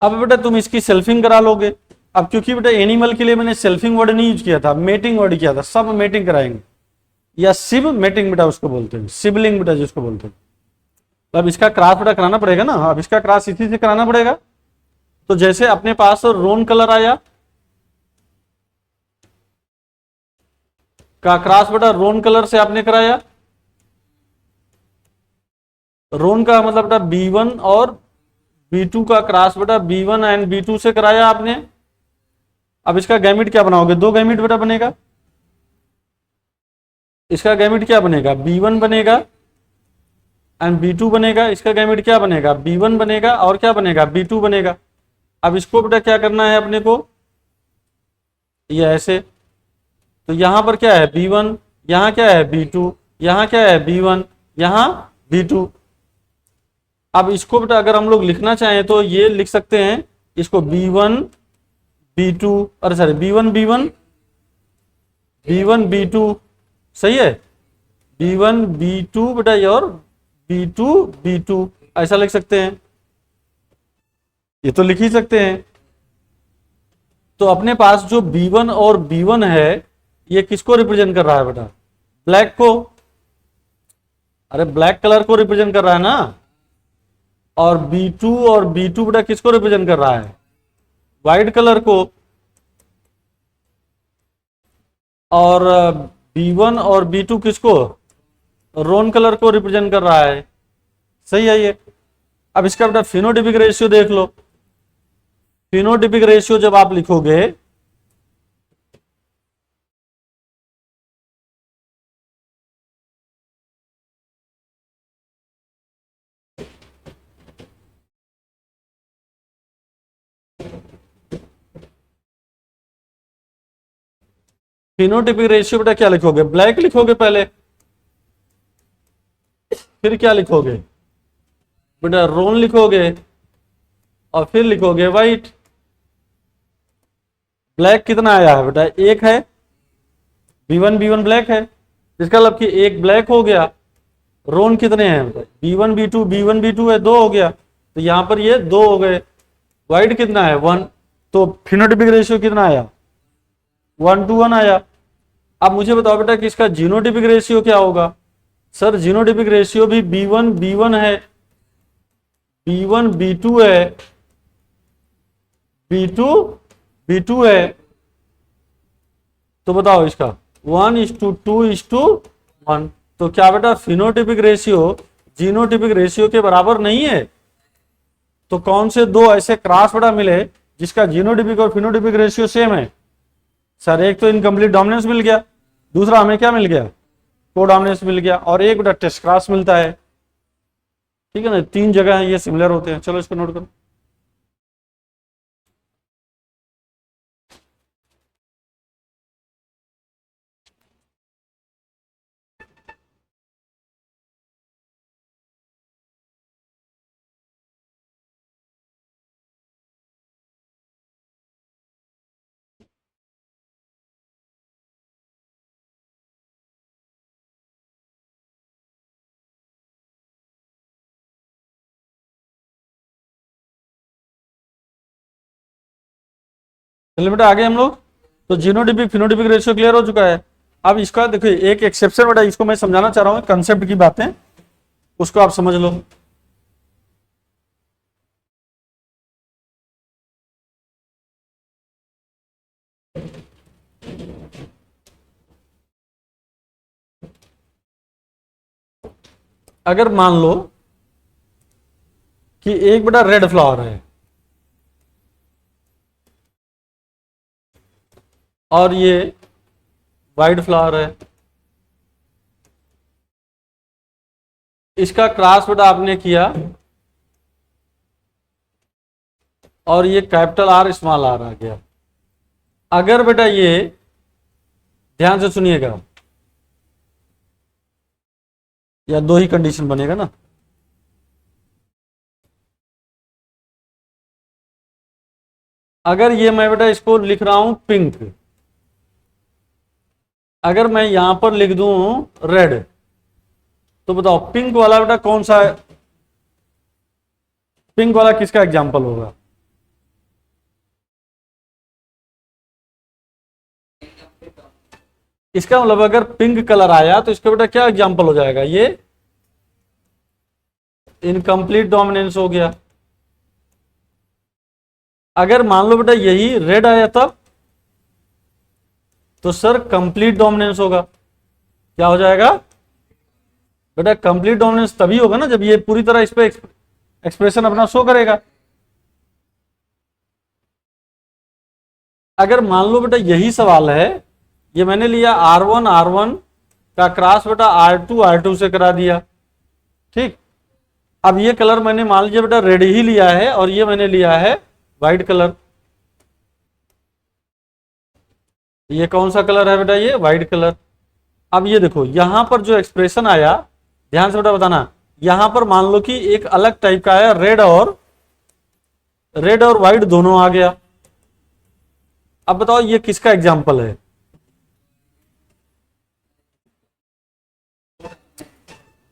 अब बेटा तुम इसकी सेल्फिंग करा लोगे। अब क्योंकि बेटा एनिमल के लिए मैंने सेल्फिंग वर्ड नहीं यूज किया था, मेटिंग वर्ड किया था, सब मेटिंग कराएंगे, या सिब मेटिंग बेटा उसको बोलते हैं, सिबलिंग बेटा जिसको बोलते हैं। तो अब इसका क्रॉस बेटा कराना पड़ेगा ना, अब इसका क्रॉस इसी से कराना पड़ेगा। तो जैसे अपने पास रोन कलर आया का क्रॉस बेटा रोन कलर से आपने कराया, रोन का मतलब बेटा B1 और B2 का क्रॉस बेटा B1 एंड B2 से कराया आपने। अब इसका गैमिट क्या बनाओगे, 2 गैमिट बेटा बनेगा। इसका गैमिट क्या बनेगा, B1 बनेगा एंड B2 बनेगा। इसका गैमिट क्या बनेगा, B1 बनेगा और क्या बनेगा, B2 बनेगा। अब इसको बेटा क्या करना है अपने को, ये ऐसे, तो यहां पर क्या है B1, यहां क्या है B2, यहां क्या है B1, यहां B2। अब इसको बेटा अगर हम लोग लिखना चाहें तो ये लिख सकते हैं इसको B1 B2, अरे sorry B1 B1 B1 B2, सही है, B1 B2 बेटा ये, और B2 B2 ऐसा लिख सकते हैं, ये तो लिख ही सकते हैं। तो अपने पास जो B1 और B1 है ये किसको रिप्रेजेंट कर रहा है बेटा, ब्लैक को, अरे ब्लैक कलर को रिप्रेजेंट कर रहा है ना। और B2 और B2 बेटा किसको रिप्रेजेंट कर रहा है, व्हाइट कलर को। और B1 और B2 किसको, रोन कलर को रिप्रेजेंट कर रहा है, सही है ये। अब इसका बेटा फिनोटिपिक रेशियो देख लो, फिनोटिपिक रेशियो जब आप लिखोगे फिनोटिपिक रेशियो बेटा क्या लिखोगे, ब्लैक लिखोगे पहले, फिर क्या लिखोगे बेटा, रोन लिखोगे और फिर लिखोगे व्हाइट। ब्लैक कितना आया है बेटा, 1 है, B1 ब्लैक है, इसका मतलब कि 1 ब्लैक हो गया। रोन कितने हैं बेटा, B1 B2 है, 2 हो गया, तो यहां पर ये 2 हो गए। व्हाइट कितना है, 1, तो फिनोटिपिक रेशियो कितना आया, 1:1 आया। अब मुझे बताओ बेटा कि इसका जीनोटिपिक रेशियो क्या होगा, सर जीनोटिपिक रेशियो भी B1 B1 है, B1 B2 है, B2 B2 है। तो बताओ इसका 1:2:1। तो क्या बेटा फिनोटिपिक रेशियो जीनोटिपिक रेशियो के बराबर नहीं है। तो कौन से 2 ऐसे क्रॉस बेटा मिले जिसका जीनोटिपिक और फिनोटिपिक रेशियो सेम है, सर एक तो इनकम्प्लीट डोमिनेंस मिल गया, दूसरा हमें क्या मिल गया, कोडोमिनेंस मिल गया, और एक बेटा टेस्ट क्रॉस मिलता है। ठीक है ना, 3 जगह है ये सिमिलर होते हैं। चलो इसको नोट करो। चलिए बेटा आगे हम लोग, तो जीनोटिपिक फिनोटिपिक रेशियो क्लियर हो चुका है। अब इसका देखिए एक एक्सेप्शन बेटा, इसको मैं समझाना चाह रहा हूँ, कंसेप्ट की बातें, उसको आप समझ लो। अगर मान लो कि एक बेटा रेड फ्लावर है और ये वाइट फ्लावर है, इसका क्रॉस बेटा आपने किया और ये कैपिटल आर स्मॉल आर आ गया। अगर बेटा ये, ध्यान से सुनिएगा, या दो ही कंडीशन बनेगा ना। अगर ये मैं बेटा इसको लिख रहा हूं पिंक, अगर मैं यहां पर लिख दूं रेड, तो बताओ पिंक वाला बेटा कौन सा है? पिंक वाला किसका एग्जाम्पल होगा? इसका मतलब अगर पिंक कलर आया तो इसका बेटा क्या एग्जाम्पल हो जाएगा? ये इनकम्प्लीट डोमिनेंस हो गया। अगर मान लो बेटा यही रेड आया तब, तो सर कंप्लीट डोमिनेंस होगा। क्या हो जाएगा बेटा? कंप्लीट डोमिनेंस तभी होगा ना जब ये पूरी तरह इस पे एक्सप्रेशन अपना शो करेगा। अगर मान लो बेटा यही सवाल है, ये मैंने लिया R1 का क्रॉस बेटा R2 से करा दिया, ठीक। अब ये कलर मैंने मान लीजिए बेटा रेड ही लिया है और ये मैंने लिया है व्हाइट कलर। ये कौन सा कलर है बेटा? ये व्हाइट कलर। अब ये देखो यहां पर जो एक्सप्रेशन आया, ध्यान से बेटा बताना, यहां पर मान लो कि एक अलग टाइप का आया, रेड और व्हाइट दोनों आ गया। अब बताओ ये किसका एग्जाम्पल है?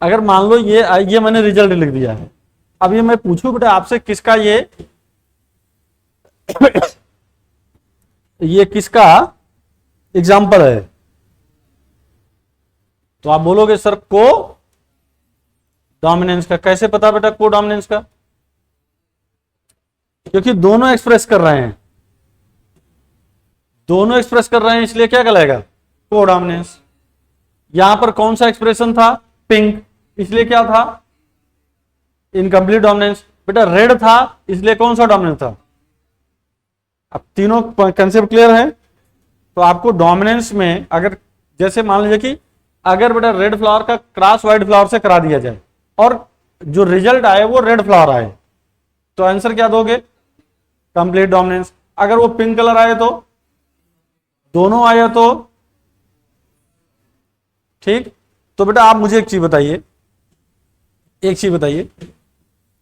अगर मान लो ये मैंने रिजल्ट लिख दिया है, अब ये मैं पूछूं बेटा आपसे किसका ये किसका एग्जाम्पल है, तो आप बोलोगे सर को डोमिनेंस का। कैसे पता बेटा को डोमिनेंस का? क्योंकि दोनों एक्सप्रेस कर रहे हैं, दोनों एक्सप्रेस कर रहे हैं, इसलिए क्या कहलाएगा? को डोमिनेंस। यहां पर कौन सा एक्सप्रेशन था? पिंक, इसलिए क्या था? Incomplete dominance. बेटा रेड था, इसलिए कौन सा डोमिनेंस था? अब तीनों कंसेप्ट क्लियर है। तो आपको डोमिनेंस में अगर, जैसे मान लीजिए कि अगर बेटा रेड फ्लावर का क्रॉस व्हाइट फ्लावर से करा दिया जाए और जो रिजल्ट आए वो रेड फ्लावर आए, तो आंसर क्या दोगे? Complete dominance. अगर वो पिंक कलर आए तो, दोनों आया तो, ठीक। तो बेटा आप मुझे एक चीज बताइए,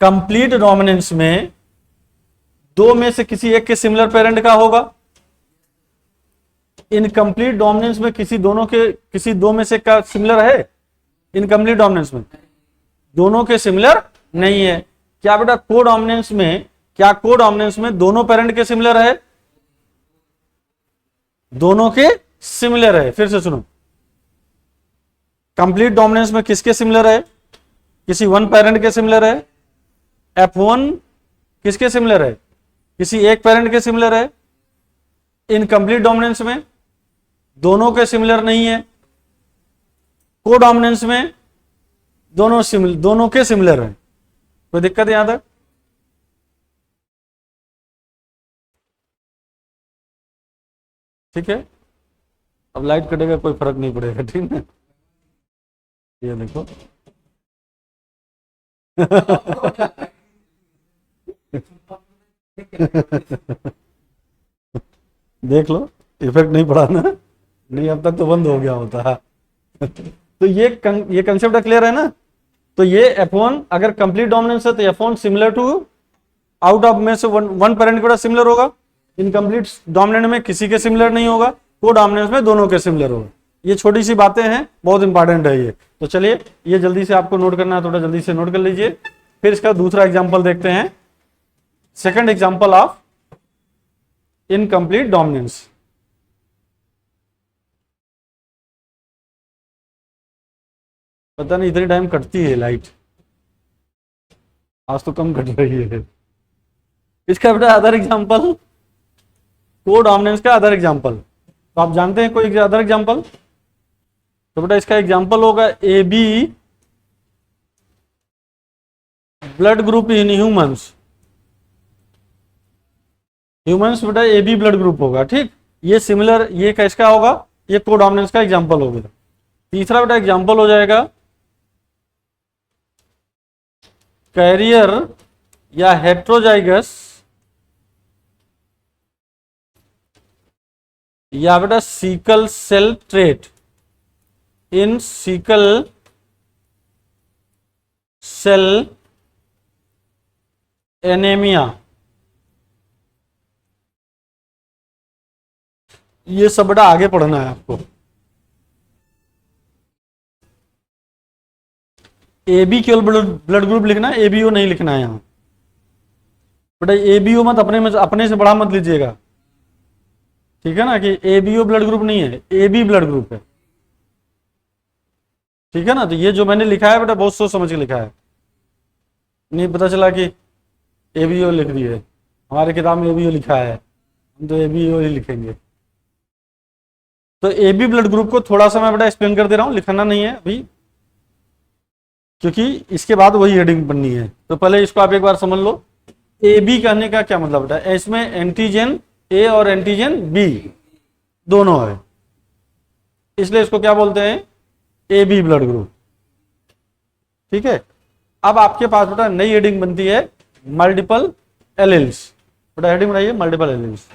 कंप्लीट डोमिनेंस में दो में से किसी एक के सिमिलर पेरेंट का होगा। इनकम्प्लीट डोमिनेंस में किसी दो में से का सिमिलर है? इनकम्प्लीट डोमिनेंस में दोनों के सिमिलर नहीं है। क्या बेटा को डोमिनेंस में, क्या को डोमिनेंस में दोनों पेरेंट के सिमिलर है? दोनों के सिमिलर है। फिर से सुनो, कंप्लीट डोमिनेंस में किसके सिमिलर है? किसी वन पेरेंट के सिमिलर है। F1 किसके सिमिलर है? किसी एक पेरेंट के सिमिलर है। इनकम्प्लीट डोमिनेंस में दोनों के सिमिलर नहीं है। को डोमिनेंस में दोनों के सिमिलर है। कोई दिक्कत है यहां तक? ठीक है, अब लाइट कटेगा कोई फर्क नहीं पड़ेगा, ठीक है। ये देखो। देख लो, इफेक्ट नहीं पड़ा ना, नहीं अब तक तो बंद हो गया होता। तो ये कंसेप्ट क्लियर है ना। तो ये F1 अगर कंप्लीट डोमिनेंस है तो F1 similar to out of में से वन पेरेंट के बड़ा सिमिलर होगा। इनकम्प्लीट डोमिनेंट में किसी के सिमिलर नहीं होगा, को डोमिनेंस में दोनों के सिमिलर होगा। ये छोटी सी बातें हैं, बहुत इंपॉर्टेंट है ये। तो चलिए ये जल्दी से आपको नोट करना है, थोड़ा जल्दी से नोट कर लीजिए। फिर इसका दूसरा एग्जाम्पल देखते हैं, second example of incomplete dominance. पता नहीं इतनी टाइम कटती है लाइट, आज तो कम कट रही है। इसका बेटा अदर एग्जाम्पल, को डोमिनेंस का अदर एग्जाम्पल, तो आप जानते हैं कोई अदर एग्जाम्पल? तो बेटा इसका एग्जाम्पल होगा A B blood group in humans. Humans बेटा ए बी ब्लड ग्रुप होगा, ठीक। ये सिमिलर, ये किसका होगा? ये को डोमिनेंस का एग्जाम्पल होगा। तीसरा बेटा एग्जाम्पल हो जाएगा कैरियर या हेट्रोजाइगस या बेटा sickle cell trait in sickle cell anaemia. ये सब बेटा आगे पढ़ना है आपको। ए बी केवल ब्लड ग्रुप लिखना है, एबीओ नहीं लिखना है यहां बेटा। एबीओ मत अपने से बड़ा मत लीजिएगा, ठीक है ना, कि एबीओ ब्लड ग्रुप नहीं है, ए बी ब्लड ग्रुप है, ठीक है ना। तो ये जो मैंने लिखा है बेटा बहुत सोच समझ के लिखा है, नहीं पता चला कि एबीओ लिख दिए। हमारे किताब में एबीओ लिखा है, हम तो एबीओ ही लिखेंगे। तो ए बी ब्लड ग्रुप को थोड़ा सा मैं बेटा एक्सप्लेन कर दे रहा हूं, लिखना नहीं है अभी, क्योंकि इसके बाद वही हेडिंग बननी है। तो पहले इसको आप एक बार समझ लो। ए बी कहने का क्या मतलब बेटा? इसमें एंटीजन ए और एंटीजन बी दोनों है, इसलिए इसको क्या बोलते हैं? ए बी ब्लड ग्रुप, ठीक है। अब आपके पास बेटा नई हेडिंग बनती है मल्टीपल एलील्स। बेटा हेडिंग बनाइए मल्टीपल एलील्स।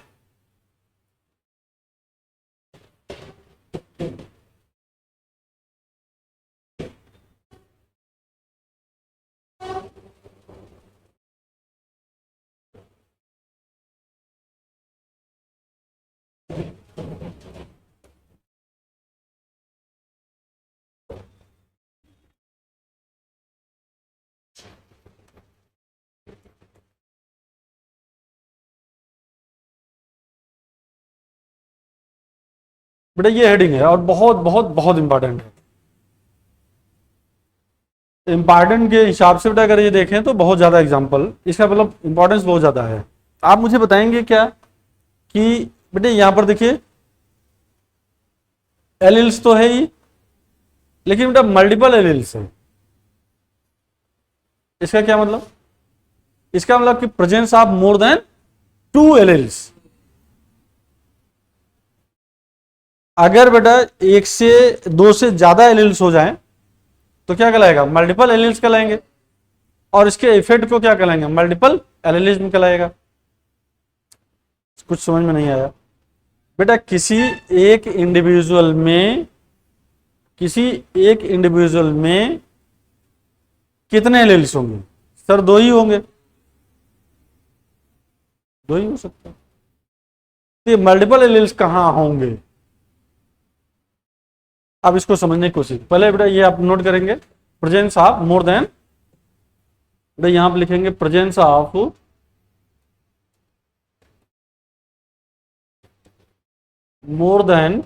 बेटा ये हेडिंग है और बहुत बहुत बहुत इंपॉर्टेंट है। इंपॉर्टेंट के हिसाब से बेटा अगर ये देखें तो बहुत ज्यादा एग्जांपल, इसका मतलब इंपॉर्टेंस बहुत ज्यादा है। आप मुझे बताएंगे क्या कि बेटे यहां पर देखिए एलिल्स तो है ही, लेकिन बेटा मल्टीपल एलिल्स है। इसका क्या मतलब? इसका मतलब कि presence of more than 2 alleles. अगर बेटा एक से 2 से ज्यादा एलिल्स हो जाएं तो क्या कहलाएगा? मल्टीपल एलिल्स कहलाएंगे, और इसके इफेक्ट को क्या कहलाएंगे? मल्टीपल एलिलिज्म कहलाएगा। कुछ समझ में नहीं आया बेटा? किसी एक इंडिविजुअल में कितने एलिल्स होंगे? सर 2 ही होंगे, 2 ही हो सकते हैं। तो ये मल्टीपल एलिल्स कहां होंगे? अब इसको समझने की कोशिश, पहले बेटा ये आप नोट करेंगे प्रेजेंस ऑफ मोर देन, बेटा यहां पर लिखेंगे presence of more than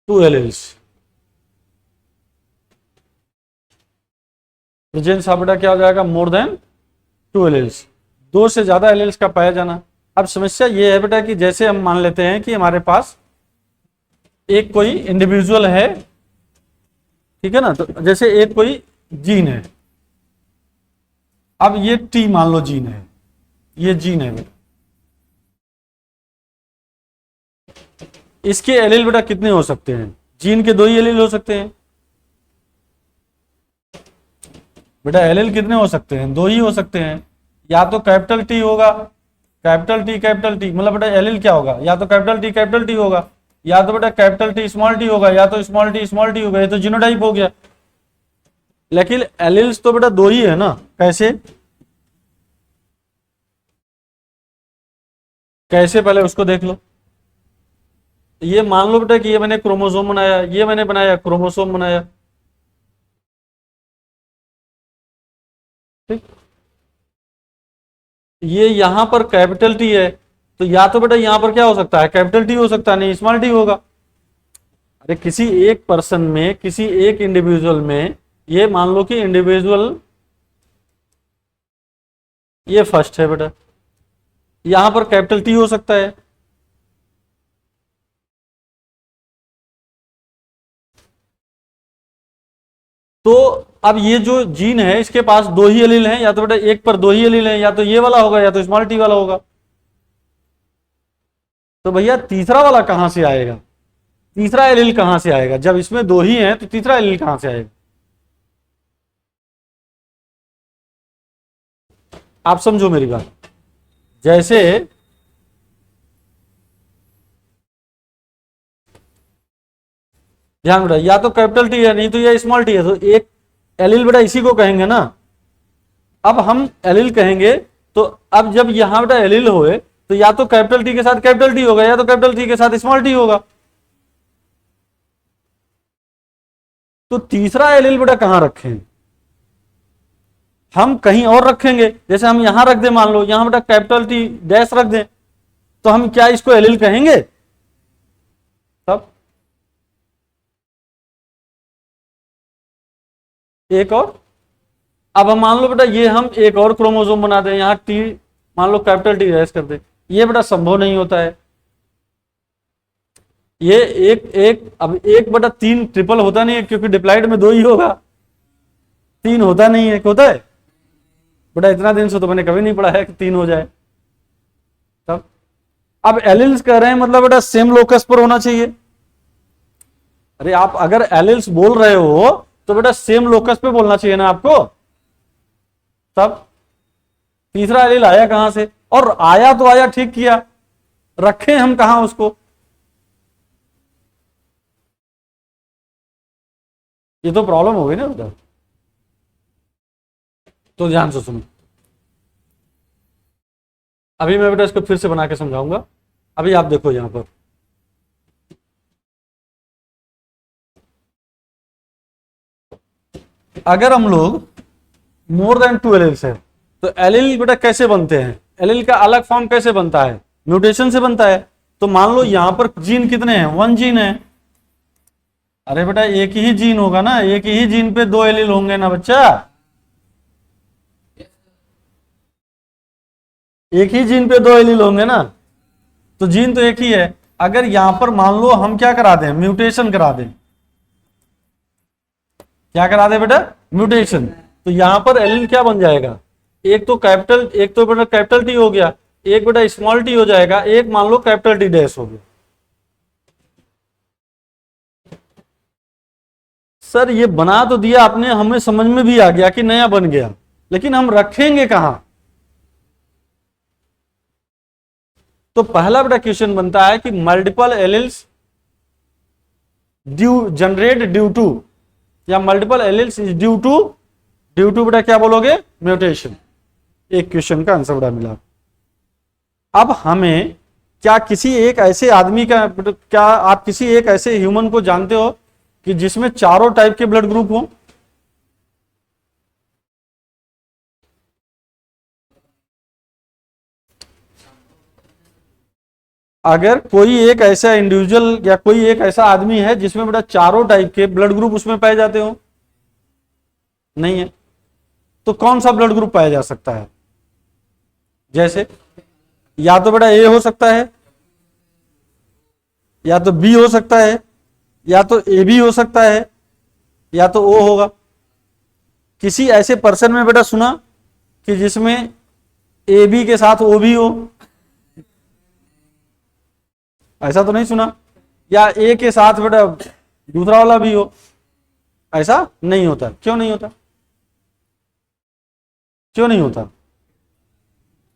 2 alleles. Presence of बेटा क्या हो जाएगा? मोर देन 2 एलिल्स, 2 से ज्यादा एलिल्स का पाया जाना। अब समस्या ये है बेटा कि जैसे हम मान लेते हैं कि हमारे पास एक कोई इंडिविजुअल है, ठीक है ना, तो जैसे एक कोई जीन है, अब ये टी मान लो जीन है, ये जीन है बेटा, इसके एलील बेटा कितने हो सकते हैं? जीन के 2 ही एलील हो सकते हैं बेटा। एलील कितने हो सकते हैं? 2 ही हो सकते हैं। या तो कैपिटल टी होगा, कैपिटल टी मतलब बेटा एलील क्या होगा? या तो कैपिटल टी होगा, या तो बेटा कैपिटल टी स्मॉल टी होगा, या तो स्मॉल टी होगा। ये तो जीनोटाइप हो गया। लेकिन एलील्स तो बेटा 2 ही है ना। कैसे कैसे पहले उसको देख लो। ये मान लो बेटा कि ये मैंने क्रोमोसोम बनाया, ये मैंने बनाया क्रोमोसोम बनाया, ठीक। ये यहां पर कैपिटल टी है, तो या तो बेटा यहां पर क्या हो सकता है? कैपिटल टी हो सकता है, नहीं स्मॉल टी होगा। अरे किसी एक पर्सन में, किसी एक इंडिविजुअल में, ये मान लो कि इंडिविजुअल ये फर्स्ट है बेटा, यहां पर कैपिटल टी हो सकता है। तो अब ये जो जीन है इसके पास 2 ही एलील हैं, या तो बेटा एक पर 2 ही एलील हैं, या तो ये वाला होगा या तो स्मॉल टी वाला होगा। तो भैया तीसरा वाला कहां से आएगा? तीसरा एलील कहां से आएगा? जब इसमें 2 ही हैं तो तीसरा एलील कहां से आएगा? आप समझो मेरी बात। जैसे ध्यान बेटा, या तो कैपिटल टी है, नहीं तो ये स्मॉल टी है, तो एक एलील बेटा इसी को कहेंगे ना। अब हम एलील कहेंगे, तो अब जब यहां बेटा एलील होए तो या तो कैपिटल टी के साथ कैपिटल टी होगा, या तो कैपिटल टी के साथ स्मॉल टी होगा। तो तीसरा एलील बेटा कहां रखें? हम कहीं और रखेंगे। जैसे हम यहां रख दें, मान लो यहां बेटा कैपिटल टी डैश रख दें, तो हम क्या इसको एलील कहेंगे? तब एक और, अब हम मान लो बेटा ये हम एक और क्रोमोसोम बना दें, यहां टी मान लो कैपिटल टी डैश कर दें, ये बेटा संभव नहीं होता है। ये एक एक अब 1/3 ट्रिपल होता नहीं है, क्योंकि डिप्लाइड में 2 ही होगा, 3 होता नहीं है। होता है बेटा? इतना दिन से तो मैंने कभी नहीं पढ़ा है कि 3 हो जाए। तब अब एलिल्स कह रहे हैं, मतलब बेटा सेम लोकस पर होना चाहिए। अरे आप अगर एलिल्स बोल रहे हो तो बेटा सेम लोकस पे बोलना चाहिए ना आपको। तब तीसरा एलिल आया कहां से? और आया तो आया, ठीक किया, रखें हम कहां उसको? ये तो प्रॉब्लम हो गई ना बेटा। तो ध्यान से सुनो, अभी मैं बेटा इसको फिर से बना के समझाऊंगा। अभी आप देखो यहां पर, अगर हम लोग मोर देन 2 एलिल्स है तो एलिल बेटा कैसे बनते हैं? एलिल का अलग फॉर्म कैसे बनता है? म्यूटेशन से बनता है। तो मान लो यहां पर जीन कितने हैं? 1 जीन है। अरे बेटा एक ही जीन होगा ना, एक ही जीन पे 2 एलिल होंगे ना बच्चा। एक ही जीन पे 2 एलील होंगे ना, तो जीन तो एक ही है। अगर यहां पर मान लो हम क्या करा दें? म्यूटेशन करा दें। क्या करा दे बेटा? म्यूटेशन। तो यहां पर एलील क्या बन जाएगा? एक तो कैपिटल, एक तो बेटा कैपिटल टी हो गया, एक बेटा स्मॉल टी हो जाएगा, एक मान लो कैपिटल टी डैश हो गया। सर ये बना तो दिया आपने, हमें समझ में भी आ गया कि नया बन गया, लेकिन हम रखेंगे कहां? तो पहला बेटा क्वेश्चन बनता है कि multiple alleles due generate due to, या multiple alleles is due to बेटा क्या बोलोगे? म्यूटेशन। एक क्वेश्चन का आंसर बेटा मिला। अब हमें क्या किसी एक ऐसे आदमी का, क्या आप किसी एक ऐसे ह्यूमन को जानते हो कि जिसमें चारों टाइप के ब्लड ग्रुप हो? अगर कोई एक ऐसा इंडिविजुअल या कोई एक ऐसा आदमी है जिसमें बेटा चारों टाइप के ब्लड ग्रुप उसमें पाए जाते हो? नहीं है। तो कौन सा ब्लड ग्रुप पाया जा सकता है? जैसे या तो बेटा ए हो सकता है, या तो बी हो सकता है, या तो ए बी हो सकता है, या तो ओ होगा। किसी ऐसे पर्सन में बेटा सुना कि जिसमें ए बी के साथ ओ भी हो? ऐसा तो नहीं सुना। या ए के साथ बेटा दूसरा वाला भी हो, ऐसा नहीं होता। क्यों नहीं होता? क्यों नहीं होता?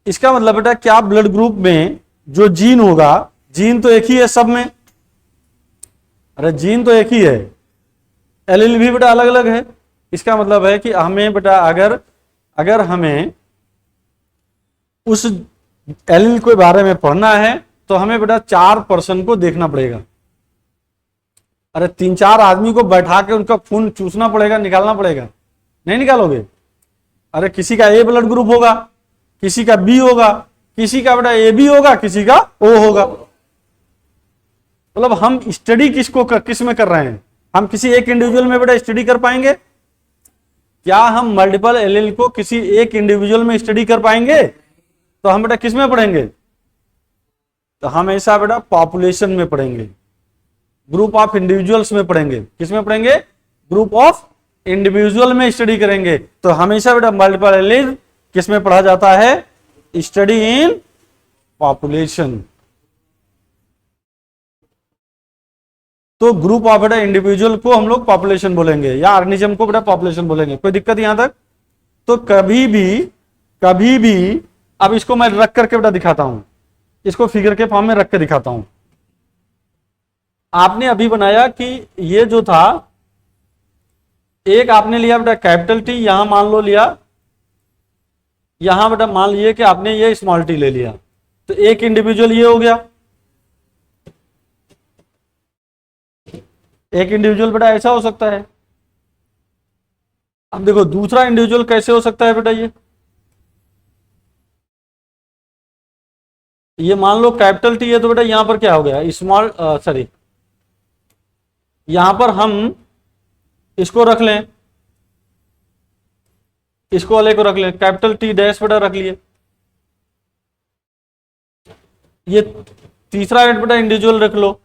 इसका मतलब बेटा क्या ब्लड ग्रुप में जो जीन होगा, जीन तो एक ही है सब में, अरे जीन तो एक ही है, एलील भी बेटा अलग अलग है। इसका मतलब है कि हमें बेटा अगर अगर हमें उस एलील के बारे में पढ़ना है तो हमें बेटा 4% को देखना पड़ेगा। अरे 3-4 आदमी को बैठा के उनका खून चूसना पड़ेगा, निकालना पड़ेगा, नहीं निकालोगे। अरे किसी का ए ब्लड ग्रुप होगा, किसी का बी होगा, किसी का बेटा ए बी होगा, किसी का ओ होगा। मतलब हम स्टडी किस में कर रहे हैं? हम किसी एक इंडिविजुअल में बेटा स्टडी कर पाएंगे क्या? हम मल्टीपल एलील को किसी एक इंडिविजुअल में स्टडी कर पाएंगे? तो हम बेटा किस में पढ़ेंगे? तो हम ऐसा बेटा पॉपुलेशन में पढ़ेंगे, ग्रुप ऑफ इंडिविजुअल्स में पढ़ेंगे। किस में पढ़ेंगे? ग्रुप ऑफ इंडिविजुअल में स्टडी करेंगे। तो हमेशा बेटा मल्टीपल एलील किस में पढ़ा जाता है? Study in population. तो ग्रुप ऑफ बेटा इंडिविजुअल को हम लोग पॉपुलेशन बोलेंगे या ऑर्गेनिज्म को बेटा पॉपुलेशन बोलेंगे। कोई दिक्कत यहां तक? तो कभी भी अब इसको मैं रख करके बेटा दिखाता हूं, इसको फिगर के फॉर्म में रख के दिखाता हूं। आपने अभी बनाया कि ये जो था, एक आपने लिया बेटा कैपिटल टी, यहां मान लो लिया, यहां बेटा मान लिए कि आपने ये स्मॉल टी ले लिया, तो एक इंडिविजुअल ये हो गया। एक इंडिविजुअल बेटा ऐसा हो सकता है। अब देखो दूसरा इंडिविजुअल कैसे हो सकता है बेटा, ये मान लो कैपिटल टी है, तो बेटा यहां पर क्या हो गया? स्मॉल सॉरी, यहां पर हम इसको रख लें, इसको वाले को रख लें, कैपिटल टी डैश बेटा रख लिए। ये तीसरा बेटा इंडिविजुअल रख लो,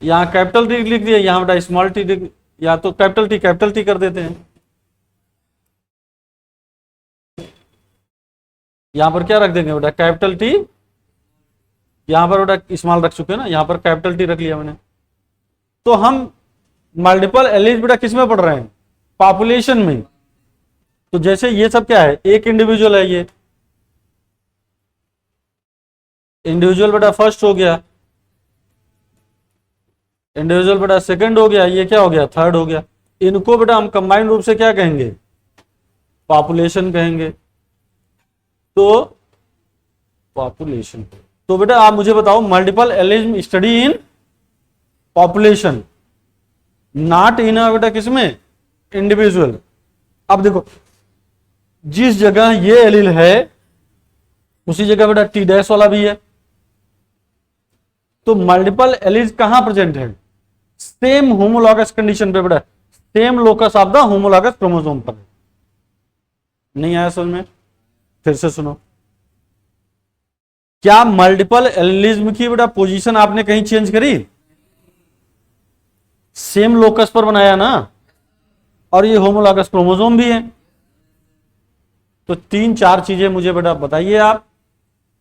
यहां कैपिटल टी लिख दिया, यहां बेटा स्मॉल टी, या तो कैपिटल टी कर देते हैं। यहां पर क्या रख देंगे बेटा? कैपिटल टी, यहां पर बेटा स्मॉल रख चुके हैं ना, यहां पर कैपिटल टी रख लिया मैंने। तो हम मल्टीपल एलीज बेटा किस में पढ़ रहे हैं? पॉपुलेशन में। तो जैसे ये सब क्या है? एक इंडिविजुअल है, ये इंडिविजुअल बेटा फर्स्ट हो गया, इंडिविजुअल बेटा सेकंड हो गया, ये क्या हो गया? थर्ड हो गया। इनको बेटा हम कंबाइंड रूप से क्या कहेंगे? पॉपुलेशन कहेंगे। तो पॉपुलेशन, तो बेटा आप मुझे बताओ, multiple allelism study in population, not in बेटा किसमें? इंडिविजुअल। अब देखो जिस जगह ये एलील है उसी जगह बेटा टी डैश वाला भी है। तो मल्टीपल एलीज कहां प्रेजेंट है? सेम होमोलॉगस कंडीशन पे बेटा, same locus of the homologous chromosome पर। नहीं आया समझ में? फिर से सुनो, क्या मल्टीपल एलिज्म की बेटा पोजीशन आपने कहीं चेंज करी? सेम लोकस पर बनाया ना, और ये होमोलॉगस क्रोमोसोम भी है। तो 3-4 चीजें मुझे बेटा बताइए आप।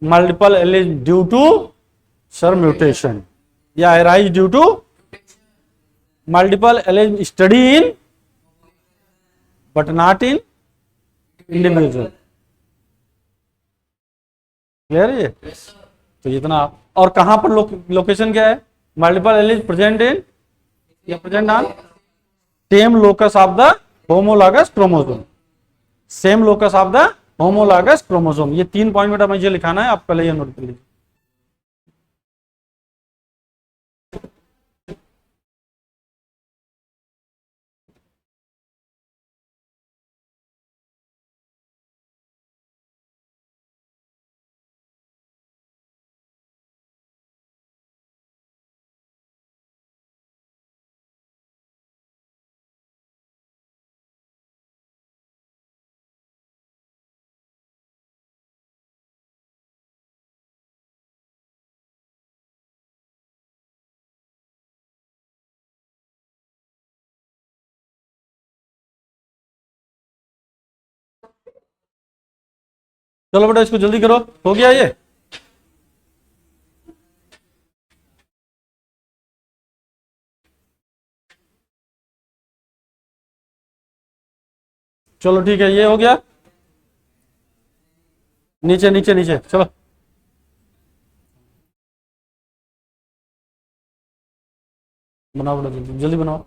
Multiple allelism due to sir mutation, या arise due to multiple allelism study in but not in individual. Clear है? तो इतना आप, और कहां पर लोकेशन क्या है? मल्टीपल एलिज प्रेजेंट इन या present on same locus of the homologous chromosome, same locus of the homologous chromosome. ये 3 पॉइंट बेटा मुझे लिखाना है, आप पहले ये नोट कर लीजिए। चलो बेटा इसको जल्दी करो, हो गया ये? चलो ठीक है, ये हो गया। नीचे नीचे नीचे चलो। बनाओ बेटा, जल्दी जल्दी बनाओ।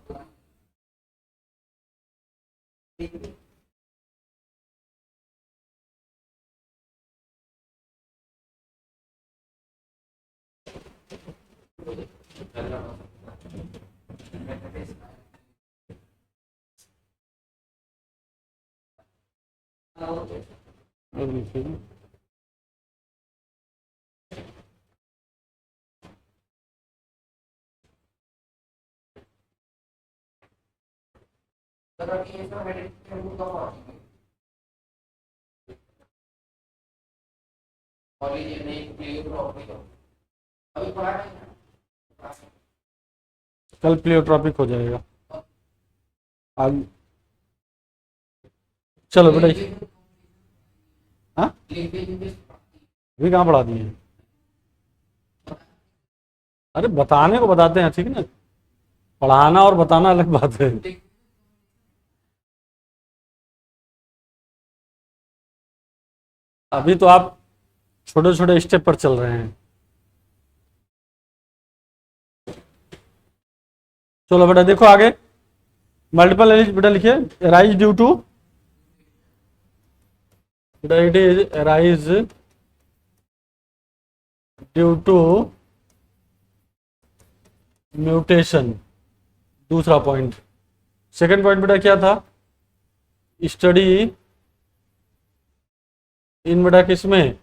कल प्लेयोट्रॉपिक हो जाएगा। आज चलो बेटा। हाँ, अभी कहाँ पढ़ा दिए? अरे बताने को बताते हैं, ठीक है ना। पढ़ाना और बताना अलग बात है। अभी तो आप छोटे छोटे स्टेप पर चल रहे हैं। चलो बेटा देखो आगे। मल्टीपल एलिज बेटा लिखिए, अराइज ड्यू टू, बेटा it is arise due to mutation. दूसरा पॉइंट। सेकंड पॉइंट बेटा क्या था? स्टडी इन बेटा किसमें?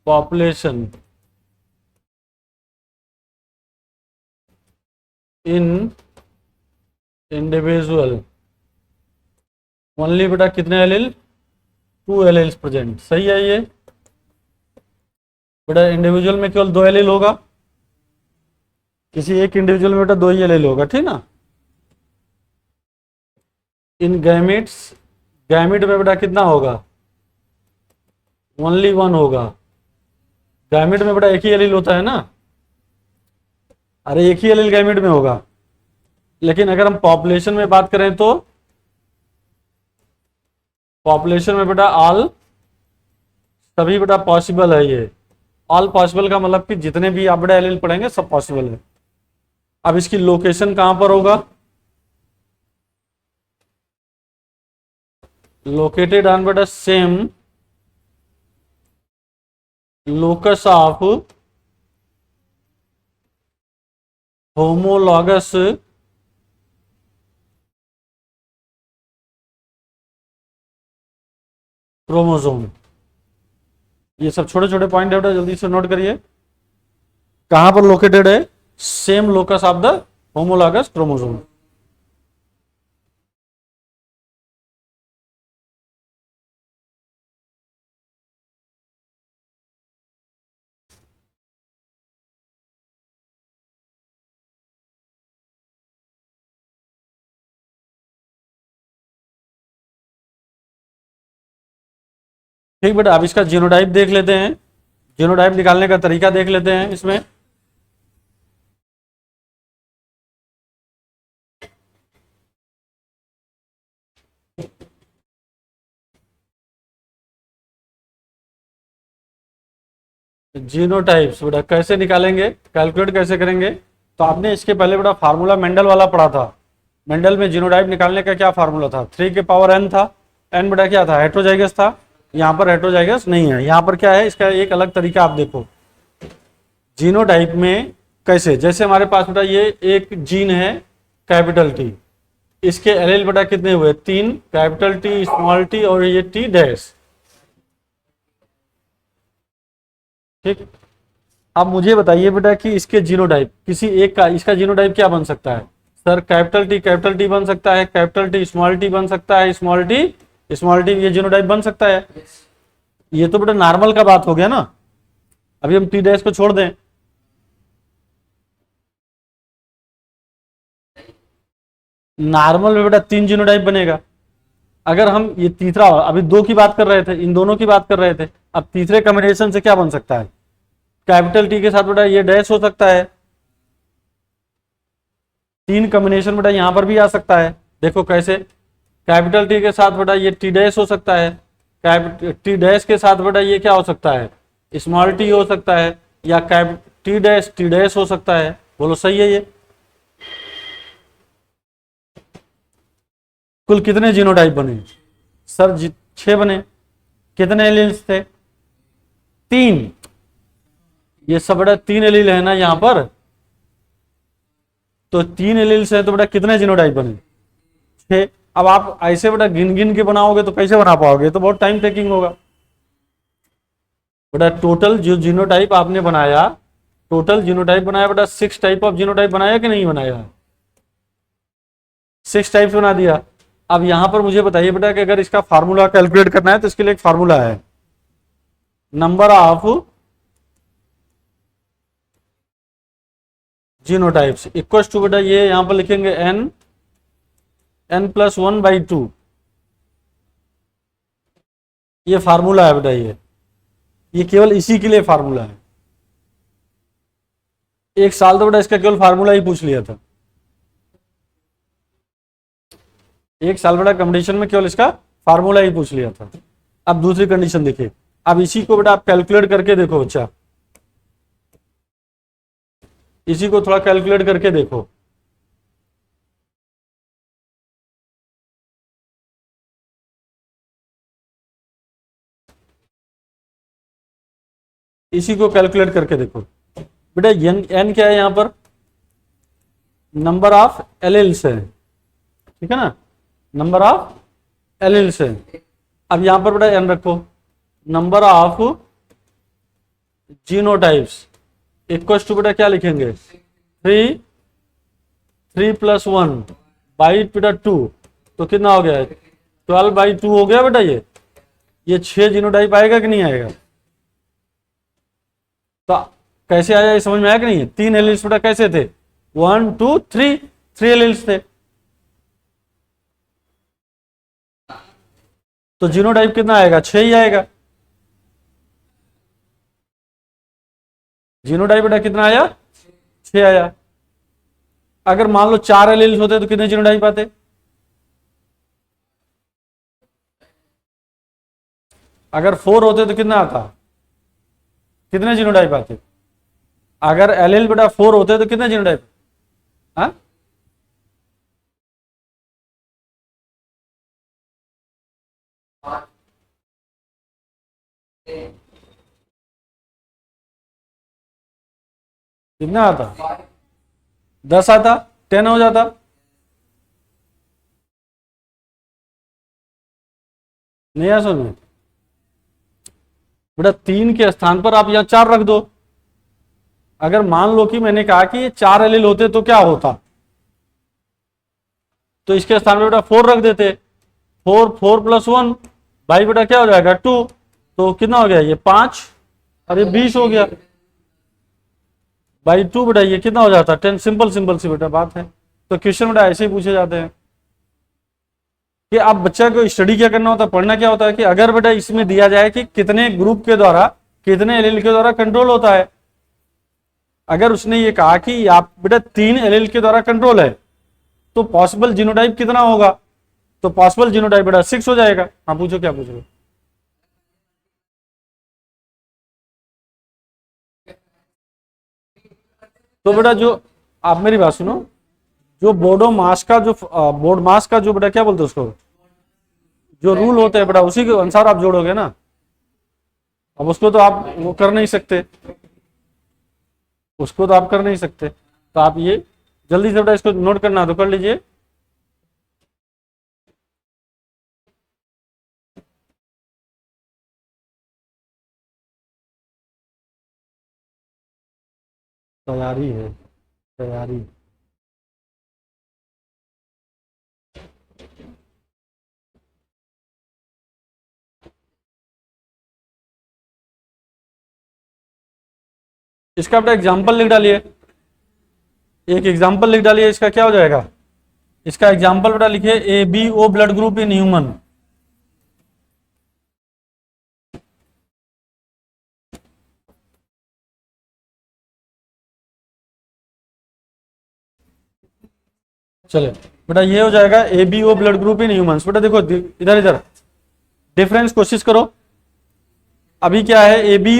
पॉपुलेशन इन इंडिविजुअल ओनली बेटा कितने एलिल? 2 alleles present. सही है ये बेटा। इंडिविजुअल में केवल 2 एलिल होगा, किसी एक इंडिविजुअल में बेटा 2 ही एलिल होगा, ठीक ना। इन गैमिट्स, गैमिट में बेटा कितना होगा? ओनली 1 होगा। गैमिट में बेटा एक ही एलिल होता है ना। अरे एक ही एलिल गैमिट में होगा। लेकिन अगर हम पॉपुलेशन में बात करें तो पॉपुलेशन में बेटा ऑल, सभी बेटा पॉसिबल है। ये ऑल पॉसिबल का मतलब कि जितने भी आप बेटा एलिल पढ़ेंगे सब पॉसिबल है। अब इसकी लोकेशन कहां पर होगा? लोकेटेड ऑन बेटा same locus of homologous chromosome. ये सब छोटे छोटे पॉइंट है बेटा, जल्दी से नोट करिए। कहां पर लोकेटेड है? Same locus of the homologous chromosome. ठीक बेटा, अब इसका जीनोटाइप देख लेते हैं। जीनोटाइप निकालने का तरीका देख लेते हैं इसमें। जीनोटाइप्स बेटा कैसे निकालेंगे, कैलकुलेट कैसे करेंगे? तो आपने इसके पहले बेटा फार्मूला मेंडल वाला पढ़ा था। मेंडल में जीनोटाइप निकालने का क्या फार्मूला था? 3 के पावर n था। n बेटा क्या था? हेट्रोजाइगस था। यहाँ पर हेट्रोजाइगस नहीं है। यहाँ पर क्या है? इसका एक अलग तरीका आप देखो। जीनोटाइप में कैसे, जैसे हमारे पास बेटा ये एक जीन है कैपिटल टी, इसके एलील बेटा कितने हुए? 3, कैपिटल टी, स्मॉल टी और ये टी डैश। ठीक। अब मुझे बताइए बेटा कि इसके जीनोटाइप, किसी एक का इसका जीनोटाइप क्या बन सकता है? सर कैपिटल टी बन सकता है, कैपिटल टी स्मॉल टी बन सकता है, स्मॉल टी ये जीनोटाइप बन सकता है। ये तो बेटा नॉर्मल का बात हो गया ना। अभी हम टी डैश को छोड़ दें। नॉर्मल में बेटा 3 जीनोटाइप बनेगा। अगर हम ये तीसरा, अभी 2 की बात कर रहे थे, इन दोनों की बात कर रहे थे, अब तीसरे कॉम्बिनेशन से क्या बन सकता है? कैपिटल टी के साथ बेटा ये डैश हो सकता है। 3 कॉम्बिनेशन बेटा यहां पर भी आ सकता है। देखो कैसे? कैपिटल टी के साथ बेटा ये टी डैश हो सकता है, कैपिटल टी डैश के साथ बेटा ये क्या हो सकता है, स्मॉल टी हो सकता है, या कैप टी डैश हो सकता है। बोलो सही है ये। कुल कितने जीनोटाइप बने सर? 6 बने। कितने एलील्स थे? 3। ये सब बेटा 3 एलील है ना यहाँ पर, तो 3 एलील्स है तो बेटा कितने जीनोटाइप बने? 6। अब आप ऐसे बेटा गिन गिन के बनाओगे तो कैसे बना पाओगे, तो बहुत टाइम टेकिंग होगा बेटा। टोटल जो जीनोटाइप आपने बनाया, टोटल जीनोटाइप बनाया बेटा 6 टाइप ऑफ जीनोटाइप बनाया कि नहीं बनाया? 6 टाइप्स बना दिया। अब यहां पर मुझे बताइए बेटा कि अगर इसका फार्मूला कैलकुलेट करना है तो इसके लिए एक फार्मूला है, number of genotypes equal to बेटा ये यहां पर लिखेंगे n+1/2। ये फार्मूला है बेटा, ये केवल इसी के लिए फार्मूला है। एक साल तो बेटा इसका केवल फार्मूला ही पूछ लिया था, एक साल बेटा कंपटीशन में केवल इसका फार्मूला ही पूछ लिया था। अब दूसरी कंडीशन देखिए, अब इसी को बेटा आप कैलकुलेट करके देखो बच्चा, इसी को थोड़ा कैलकुलेट करके देखो। इसी को कैलकुलेट करके देखो बेटा। एन क्या है यहां पर? नंबर ऑफ एलील्स है, ठीक है ना, नंबर ऑफ एलील्स है। अब यहां पर बेटा एन रखो, number of genotypes equal to बेटा क्या लिखेंगे? 3+1 बेटा 2, तो कितना हो गया? 12/2 हो गया बेटा। ये 6 जीनोटाइप आएगा कि नहीं आएगा? तो कैसे आया ये समझ में आया कि नहीं? 3 एलील्स बेटा कैसे थे? 1 2 3, 3 एलील्स थे। तो जीनोटाइप कितना आएगा? 6 ही आएगा। जीनोटाइप बेटा कितना आया? 6 आया। अगर मान लो 4 एलील्स होते तो कितने जीनोटाइप आते? अगर 4 होते तो कितना आता? कितने जीनोटाइप आते? अगर एलील बेटा 4 होते तो कितने जीनोटाइप? हाँ, कितना आता? 10 आता, 10 हो जाता। नहीं आ समझ में बेटा? 3 के स्थान पर आप यहां 4 रख दो। अगर मान लो कि मैंने कहा कि ये 4 एलील होते तो क्या होता, तो इसके स्थान पर बेटा 4 रख देते। 4+1 भाई बेटा क्या हो जाएगा? 2। तो कितना हो गया? ये 5 और ये 20 हो गया बाई 2 बेटा। ये कितना हो जाता? 10। सिंपल सिंपल सी बेटा बात है। तो क्वेश्चन बेटा ऐसे ही पूछे जाते हैं कि आप बच्चा को स्टडी क्या करना होता है, पढ़ना क्या होता है कि अगर बेटा इसमें दिया जाए कि कितने ग्रुप के द्वारा, कितने एलील के द्वारा कंट्रोल होता है। अगर उसने ये कहा कि आप बेटा 3 एलील के द्वारा कंट्रोल है, तो पॉसिबल जीनोटाइप कितना होगा? तो पॉसिबल जीनोटाइप बेटा 6 हो जाएगा। हाँ पूछो, क्या पूछ रहे हो? तो बेटा जो, आप मेरी बात सुनो, जो बोर्डो मास का जो बोर्ड मास का जो बेटा क्या बोलते हैं उसको, जो रूल होते हैं बेटा, उसी के अनुसार आप जोड़ोगे ना। अब उसको तो आप वो कर नहीं सकते, उसको तो आप कर नहीं सकते। तो आप ये जल्दी से बेटा इसको नोट करना है तो कर लीजिए। तैयारी है, तैयारी। इसका बेटा एग्जाम्पल लिख डालिए, एक एग्जाम्पल लिख डालिए। इसका क्या हो जाएगा? इसका एग्जाम्पल बेटा लिखिए, ABO blood group in human. चले बेटा, ये हो जाएगा A B O blood group in humans. बेटा देखो इधर इधर डिफरेंस कोशिश करो। अभी क्या है, ए बी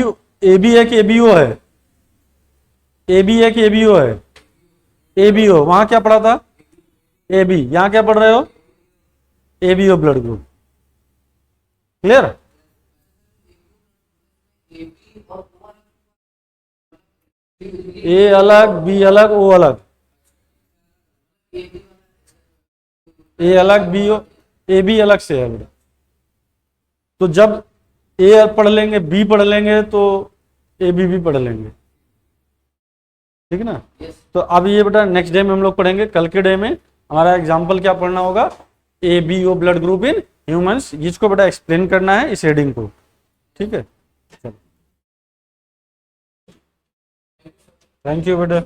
है कि ए बी ओ है? ए बी है कि ए बी ओ है? A B O. वहां क्या पढ़ा था? A B. यहां क्या पढ़ रहे हो? A B O blood group. Clear? A अलग, बी अलग, ओ अलग। ए अलग, बी ओ, ए बी अलग से है बेटा। तो जब ए पढ़ लेंगे, बी पढ़ लेंगे, तो ए बी भी पढ़ लेंगे। ठीक है ना? तो अब ये बेटा नेक्स्ट डे में हम लोग पढ़ेंगे। कल के डे में हमारा एग्जाम्पल क्या पढ़ना होगा? A B O blood group in humans. जिसको बेटा एक्सप्लेन करना है इस हेडिंग को। ठीक है, थैंक यू बेटा।